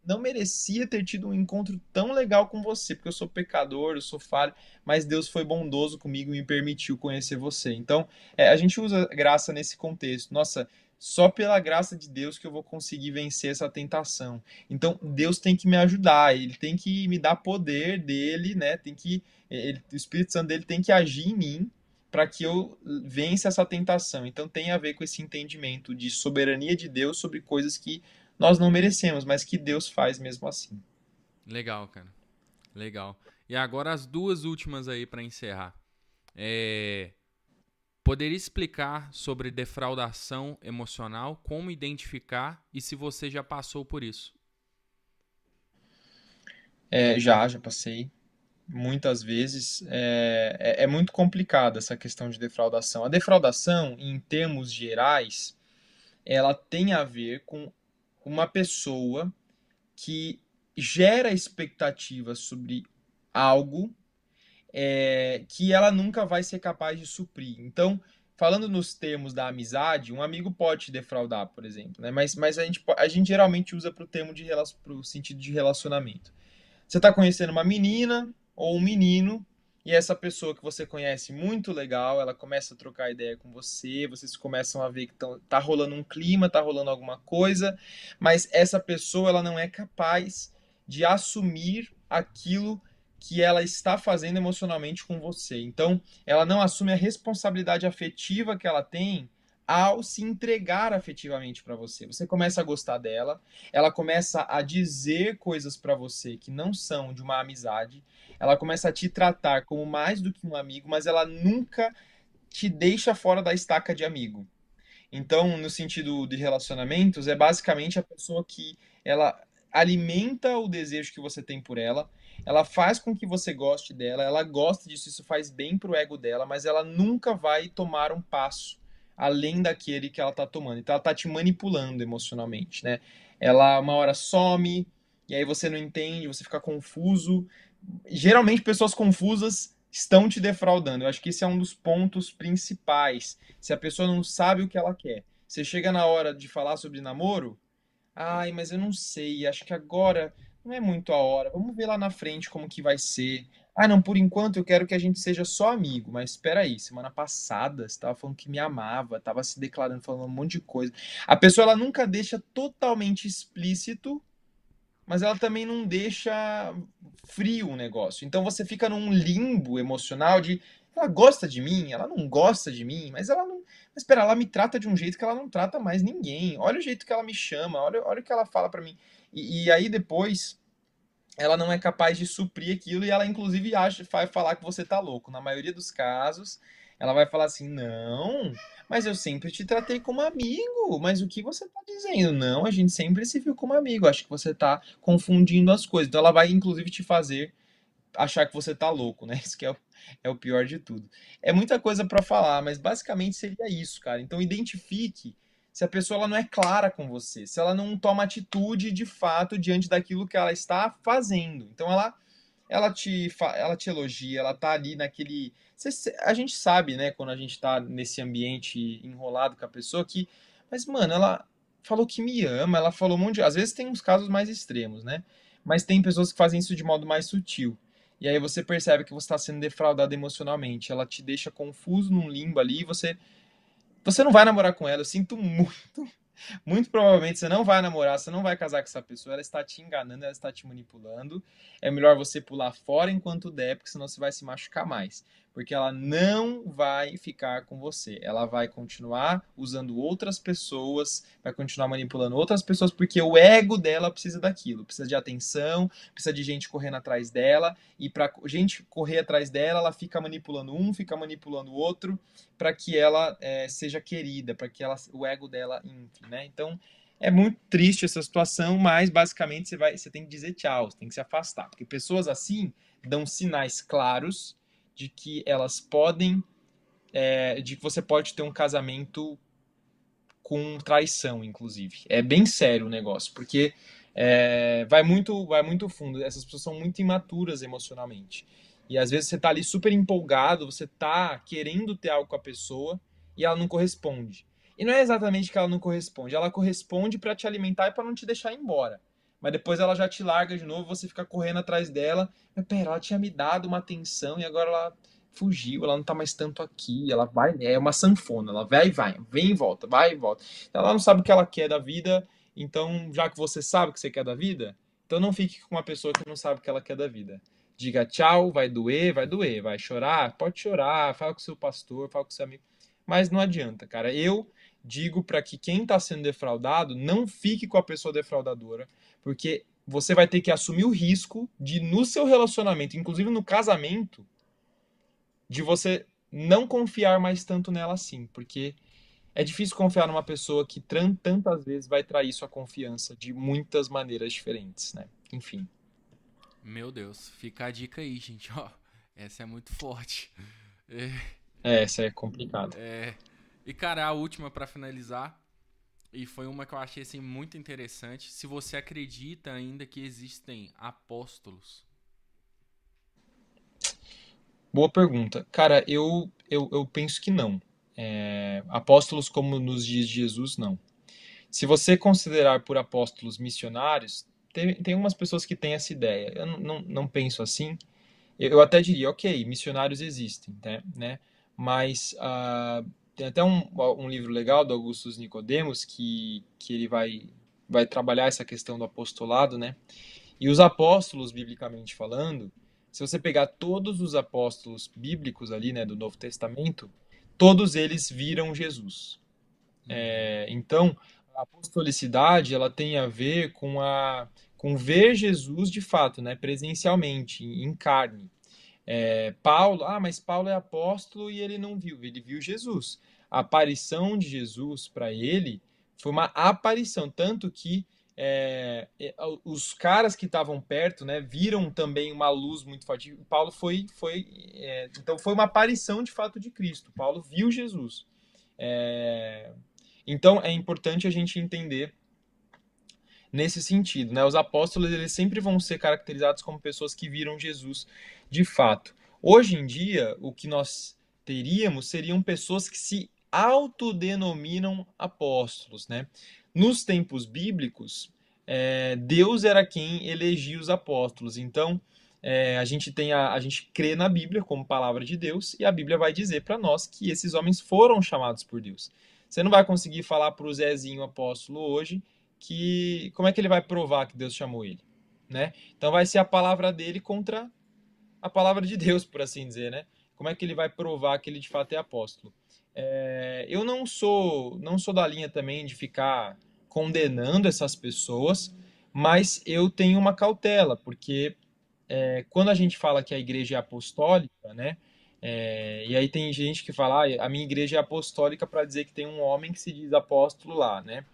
[SPEAKER 2] não merecia ter tido um encontro tão legal com você, porque eu sou pecador, eu sou falho, mas Deus foi bondoso comigo e me permitiu conhecer você. Então, a gente usa graça nesse contexto. Nossa, só pela graça de Deus que eu vou conseguir vencer essa tentação. Então, Deus tem que me ajudar, ele tem que me dar poder dele, né? O Espírito Santo dele tem que agir em mim para que eu vença essa tentação. Então tem a ver com esse entendimento de soberania de Deus sobre coisas que nós não merecemos, mas que Deus faz mesmo assim.
[SPEAKER 1] Legal, cara. Legal. E agora as duas últimas aí para encerrar. Poderia explicar sobre defraudação emocional, como identificar e se você já passou por isso?
[SPEAKER 2] Já passei muitas vezes. É muito complicada essa questão de defraudação. A defraudação, em termos gerais, ela tem a ver com uma pessoa que gera expectativas sobre algo que ela nunca vai ser capaz de suprir. Então, falando nos termos da amizade, um amigo pode te defraudar, por exemplo, né? Mas a gente geralmente usa para o sentido de relacionamento. Você está conhecendo uma menina ou um menino, e essa pessoa que você conhece muito legal, ela começa a trocar ideia com você, vocês começam a ver que tá rolando um clima, tá rolando alguma coisa, mas essa pessoa ela não é capaz de assumir aquilo que ela está fazendo emocionalmente com você. Então, ela não assume a responsabilidade afetiva que ela tem ao se entregar afetivamente para você. Você começa a gostar dela, ela começa a dizer coisas para você que não são de uma amizade, ela começa a te tratar como mais do que um amigo, mas ela nunca te deixa fora da estaca de amigo. Então, no sentido de relacionamentos, é basicamente a pessoa que ela alimenta o desejo que você tem por ela faz com que você goste dela, ela gosta disso, isso faz bem pro ego dela, mas ela nunca vai tomar um passo além daquele que ela tá tomando. Então ela tá te manipulando emocionalmente, né? Ela uma hora some, e aí você não entende, você fica confuso. Geralmente pessoas confusas estão te defraudando. Eu acho que esse é um dos pontos principais. Se a pessoa não sabe o que ela quer, você chega na hora de falar sobre namoro, ai, mas eu não sei, acho que agora não é muito a hora. Vamos ver lá na frente como que vai ser. Ah, não, por enquanto eu quero que a gente seja só amigo, mas espera aí, semana passada você estava falando que me amava, estava se declarando, falando um monte de coisa. A pessoa ela nunca deixa totalmente explícito, mas ela também não deixa frio o negócio. Então você fica num limbo emocional de ela gosta de mim, ela não gosta de mim, mas ela não. Mas espera, ela me trata de um jeito que ela não trata mais ninguém. Olha o jeito que ela me chama, olha o que ela fala pra mim. E aí depois ela não é capaz de suprir aquilo e ela inclusive acha, vai falar que você tá louco. Na maioria dos casos, ela vai falar assim: "Não, mas eu sempre te tratei como amigo. Mas o que você tá dizendo? Não, a gente sempre se viu como amigo. Acho que você tá confundindo as coisas." Então ela vai inclusive te fazer achar que você tá louco, né? Isso que é o pior de tudo. É muita coisa para falar, mas basicamente seria isso, cara. Então identifique se a pessoa ela não é clara com você, se ela não toma atitude de fato diante daquilo que ela está fazendo. Então ela te elogia, ela tá ali naquele. A gente sabe, né, quando a gente tá nesse ambiente enrolado com a pessoa que. Mas, mano, ela falou que me ama, ela falou um monte de. Às vezes tem uns casos mais extremos, né? Mas tem pessoas que fazem isso de modo mais sutil. E aí você percebe que você está sendo defraudado emocionalmente. Ela te deixa confuso num limbo ali e você não vai namorar com ela. Eu sinto muito. Muito provavelmente você não vai namorar, você não vai casar com essa pessoa, ela está te enganando, ela está te manipulando. É melhor você pular fora enquanto der, porque senão você vai se machucar mais. Porque ela não vai ficar com você. Ela vai continuar usando outras pessoas, vai continuar manipulando outras pessoas, porque o ego dela precisa daquilo, precisa de atenção, precisa de gente correndo atrás dela, e para gente correr atrás dela, ela fica manipulando um, fica manipulando o outro, para que ela seja querida, para que ela, o ego dela infle, né? Então é muito triste essa situação, mas basicamente você tem que dizer tchau, você tem que se afastar, porque pessoas assim dão sinais claros de que elas podem, de que você pode ter um casamento com traição, inclusive. É bem sério o negócio, porque vai muito fundo. Essas pessoas são muito imaturas emocionalmente. E às vezes você tá ali super empolgado, você tá querendo ter algo com a pessoa e ela não corresponde. E não é exatamente que ela não corresponde, ela corresponde para te alimentar e para não te deixar ir embora. Mas depois ela já te larga de novo, você fica correndo atrás dela. Mas pera, ela tinha me dado uma atenção e agora ela fugiu, ela não tá mais tanto aqui, ela vai, é uma sanfona, ela vai e vai, vem e volta, vai e volta. Ela não sabe o que ela quer da vida, então já que você sabe o que você quer da vida, então não fique com uma pessoa que não sabe o que ela quer da vida. Diga tchau, vai doer, vai chorar, pode chorar, fala com seu pastor, fala com seu amigo, mas não adianta, cara. Eu digo para que quem tá sendo defraudado não fique com a pessoa defraudadora, porque você vai ter que assumir o risco de no seu relacionamento, inclusive no casamento, de você não confiar mais tanto nela assim, porque é difícil confiar numa pessoa que tantas vezes vai trair sua confiança de muitas maneiras diferentes, né? Enfim.
[SPEAKER 1] Meu Deus, fica a dica aí, gente, ó. Essa é muito forte. É,
[SPEAKER 2] Essa é complicada.
[SPEAKER 1] E cara, a última pra finalizar, e foi uma que eu achei assim muito interessante. Se você acredita ainda que existem apóstolos.
[SPEAKER 2] Boa pergunta. Cara, eu penso que não. Apóstolos como nos dias de Jesus, não. Se você considerar por apóstolos missionários, tem algumas pessoas que têm essa ideia. Eu não penso assim. Eu até diria, ok, missionários existem, né? Mas tem até um livro legal do Augustus Nicodemos que ele vai trabalhar essa questão do apostolado, né? E os apóstolos, biblicamente falando, se você pegar todos os apóstolos bíblicos ali, né, do Novo Testamento, todos eles viram Jesus. Então, a apostolicidade ela tem a ver com ver Jesus de fato, né, presencialmente, em carne. Paulo, mas Paulo é apóstolo e ele não viu, ele viu Jesus. A aparição de Jesus para ele foi uma aparição, tanto que os caras que estavam perto, né, viram também uma luz muito forte. Paulo então foi uma aparição de fato de Cristo. Paulo viu Jesus. É, então é importante a gente entender nesse sentido, né? Os apóstolos eles sempre vão ser caracterizados como pessoas que viram Jesus de fato. Hoje em dia, o que nós teríamos seriam pessoas que se autodenominam apóstolos, né? Nos tempos bíblicos, Deus era quem elegia os apóstolos. Então, a gente crê na Bíblia como palavra de Deus e a Bíblia vai dizer para nós que esses homens foram chamados por Deus. Você não vai conseguir falar para o Zezinho apóstolo hoje que como é que ele vai provar que Deus chamou ele, né? Então vai ser a palavra dele contra a palavra de Deus, por assim dizer, né? Como é que ele vai provar que ele de fato é apóstolo? Eu não sou da linha também de ficar condenando essas pessoas, mas eu tenho uma cautela, porque quando a gente fala que a igreja é apostólica, né? E aí tem gente que fala, a minha igreja é apostólica para dizer que tem um homem que se diz apóstolo lá, né?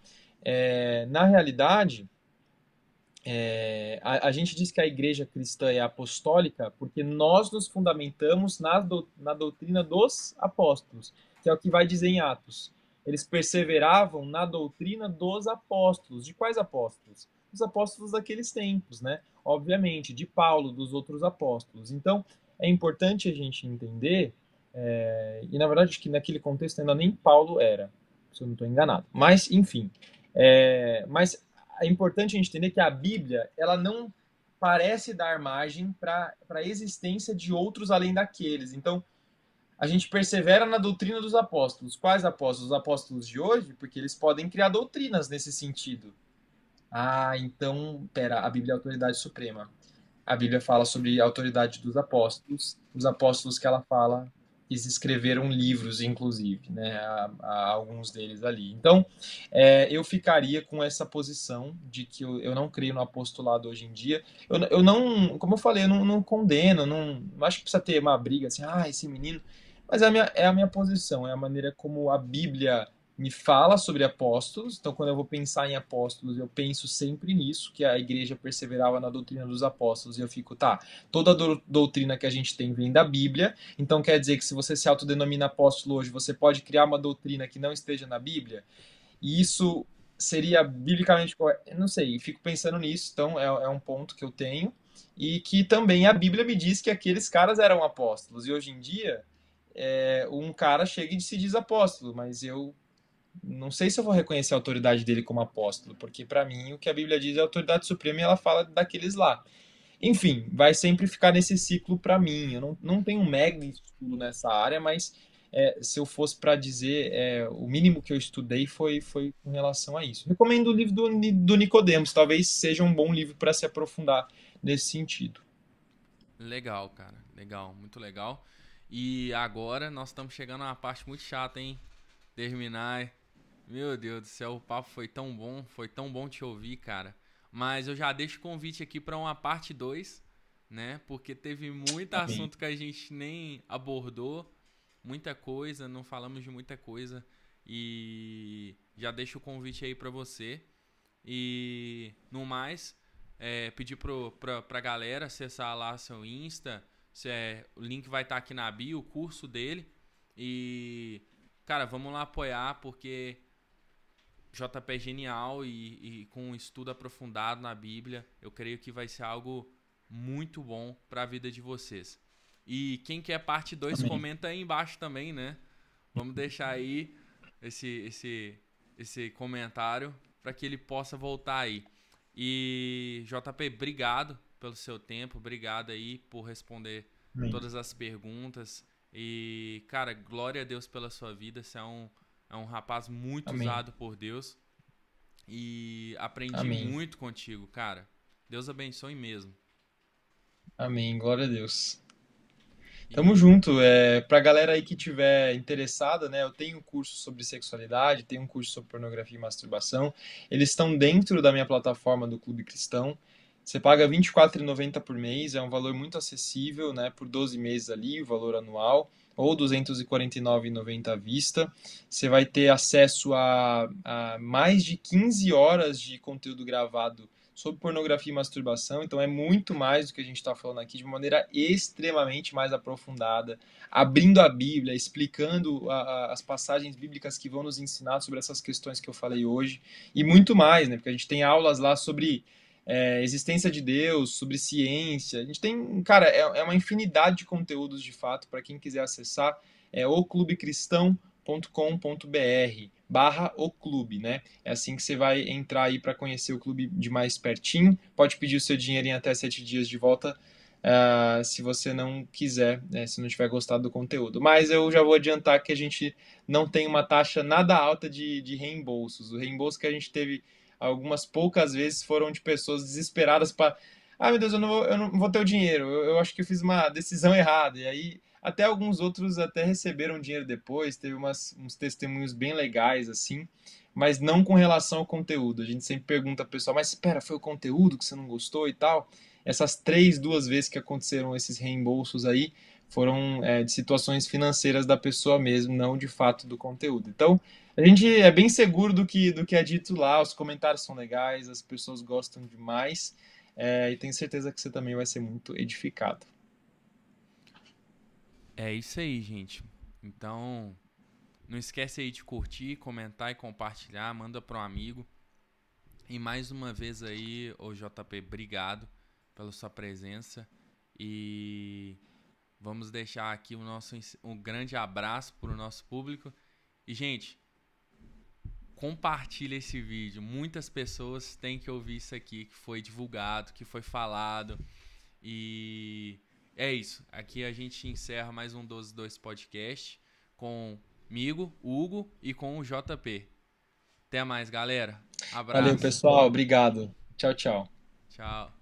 [SPEAKER 2] Na realidade, a gente diz que a igreja cristã é apostólica porque nós nos fundamentamos na doutrina dos apóstolos, que é o que vai dizer em Atos. Eles perseveravam na doutrina dos apóstolos. De quais apóstolos? Os apóstolos daqueles tempos, né? Obviamente, de Paulo, dos outros apóstolos. Então, é importante a gente entender, e na verdade, acho que naquele contexto ainda nem Paulo era, se eu não estou enganado. Mas, enfim. Mas é importante a gente entender que a Bíblia ela não parece dar margem para a existência de outros além daqueles. Então, a gente persevera na doutrina dos apóstolos. Quais apóstolos? Os apóstolos de hoje? Porque eles podem criar doutrinas nesse sentido. Ah, então, pera, a Bíblia é a autoridade suprema. A Bíblia fala sobre a autoridade dos apóstolos, os apóstolos que ela fala, eles escreveram livros, inclusive, né, alguns deles ali. Então, eu ficaria com essa posição de que eu não creio no apostolado hoje em dia. Eu não, como eu falei, eu não condeno, não acho que precisa ter uma briga assim, esse menino. Mas é a minha posição, é a maneira como a Bíblia me fala sobre apóstolos. Então, quando eu vou pensar em apóstolos, eu penso sempre nisso, que a igreja perseverava na doutrina dos apóstolos. E eu fico, tá, toda a doutrina que a gente tem vem da Bíblia. Então, quer dizer que se você se autodenomina apóstolo hoje, você pode criar uma doutrina que não esteja na Bíblia? E isso seria biblicamente correto? Eu não sei, fico pensando nisso. Então, é um ponto que eu tenho. E que também a Bíblia me diz que aqueles caras eram apóstolos. E hoje em dia, um cara chega e se diz apóstolo, mas eu não sei se eu vou reconhecer a autoridade dele como apóstolo, porque para mim o que a Bíblia diz é a autoridade suprema e ela fala daqueles lá. Enfim, vai sempre ficar nesse ciclo para mim. Eu não tenho um mega estudo nessa área, mas se eu fosse para dizer, o mínimo que eu estudei foi com relação a isso. Recomendo o livro do Nicodemos, talvez seja um bom livro para se aprofundar nesse sentido.
[SPEAKER 1] Legal, cara. Legal, muito legal. E agora nós estamos chegando a uma parte muito chata, hein? Terminar. Meu Deus do céu, o papo foi tão bom te ouvir, cara. Mas eu já deixo o convite aqui para uma parte 2, né? Porque teve muito
[SPEAKER 2] Amém.
[SPEAKER 1] assunto que a gente nem abordou, muita coisa, não falamos de muita coisa. E já deixo o convite aí para você. E no mais, pedir pra galera acessar lá seu Insta. O link vai estar aqui na bio, o curso dele. E, cara, vamos lá apoiar, porque JP é genial e com um estudo aprofundado na Bíblia, eu creio que vai ser algo muito bom para a vida de vocês. E quem quer parte 2
[SPEAKER 2] Amém.
[SPEAKER 1] comenta aí embaixo também, né? Vamos deixar aí esse comentário para que ele possa voltar aí. E JP, obrigado pelo seu tempo, obrigado aí por responder
[SPEAKER 2] Amém.
[SPEAKER 1] todas as perguntas. E, cara, glória a Deus pela sua vida. Você é um rapaz muito
[SPEAKER 2] Amém.
[SPEAKER 1] usado por Deus. E aprendi
[SPEAKER 2] Amém.
[SPEAKER 1] muito contigo, cara. Deus abençoe mesmo.
[SPEAKER 2] Amém. Glória a Deus. Tamo
[SPEAKER 1] E
[SPEAKER 2] junto. Pra galera aí que tiver interessada, né? Eu tenho um curso sobre sexualidade, tenho um curso sobre pornografia e masturbação. Eles estão dentro da minha plataforma do Clube Cristão. Você paga R$ 24,90 por mês, é um valor muito acessível, né? Por 12 meses ali, o valor anual, ou R$ 249,90 à vista. Você vai ter acesso a mais de 15 horas de conteúdo gravado sobre pornografia e masturbação, então é muito mais do que a gente está falando aqui, de uma maneira extremamente mais aprofundada, abrindo a Bíblia, explicando as passagens bíblicas que vão nos ensinar sobre essas questões que eu falei hoje, e muito mais, né? Porque a gente tem aulas lá sobre existência de Deus, sobre ciência. A gente tem, cara, é uma infinidade de conteúdos de fato para quem quiser acessar. É oclubecristão.com.br / o clube, né? É assim que você vai entrar aí para conhecer o clube de mais pertinho. Pode pedir o seu dinheiro em até 7 dias de volta, se você não quiser, né, se não tiver gostado do conteúdo. Mas eu já vou adiantar que a gente não tem uma taxa nada alta de reembolsos. O reembolso que a gente teve algumas poucas vezes foram de pessoas desesperadas para. Ah, meu Deus, eu não vou ter o dinheiro. Eu acho que eu fiz uma decisão errada. E aí, até alguns outros até receberam dinheiro depois. Teve uns testemunhos bem legais, assim. Mas não com relação ao conteúdo. A gente sempre pergunta ao pessoal, mas espera, foi o conteúdo que você não gostou e tal? Essas 2 vezes que aconteceram esses reembolsos aí foram de situações financeiras da pessoa mesmo, não de fato do conteúdo. Então, a gente é bem seguro do que é dito lá, os comentários são legais, as pessoas gostam demais, e tenho certeza que você também vai ser muito edificado.
[SPEAKER 1] É isso aí, gente. Então, não esquece aí de curtir, comentar e compartilhar, manda para um amigo. E mais uma vez aí, ô JP, obrigado pela sua presença. E vamos deixar aqui um grande abraço para o nosso público. E, gente, compartilha esse vídeo. Muitas pessoas têm que ouvir isso aqui, que foi divulgado, que foi falado. E é isso. Aqui a gente encerra mais um 12-2 podcast comigo, Hugo, e com o JP. Até mais, galera.
[SPEAKER 2] Valeu,
[SPEAKER 1] Abraço.
[SPEAKER 2] pessoal, obrigado. Tchau, tchau.
[SPEAKER 1] Tchau.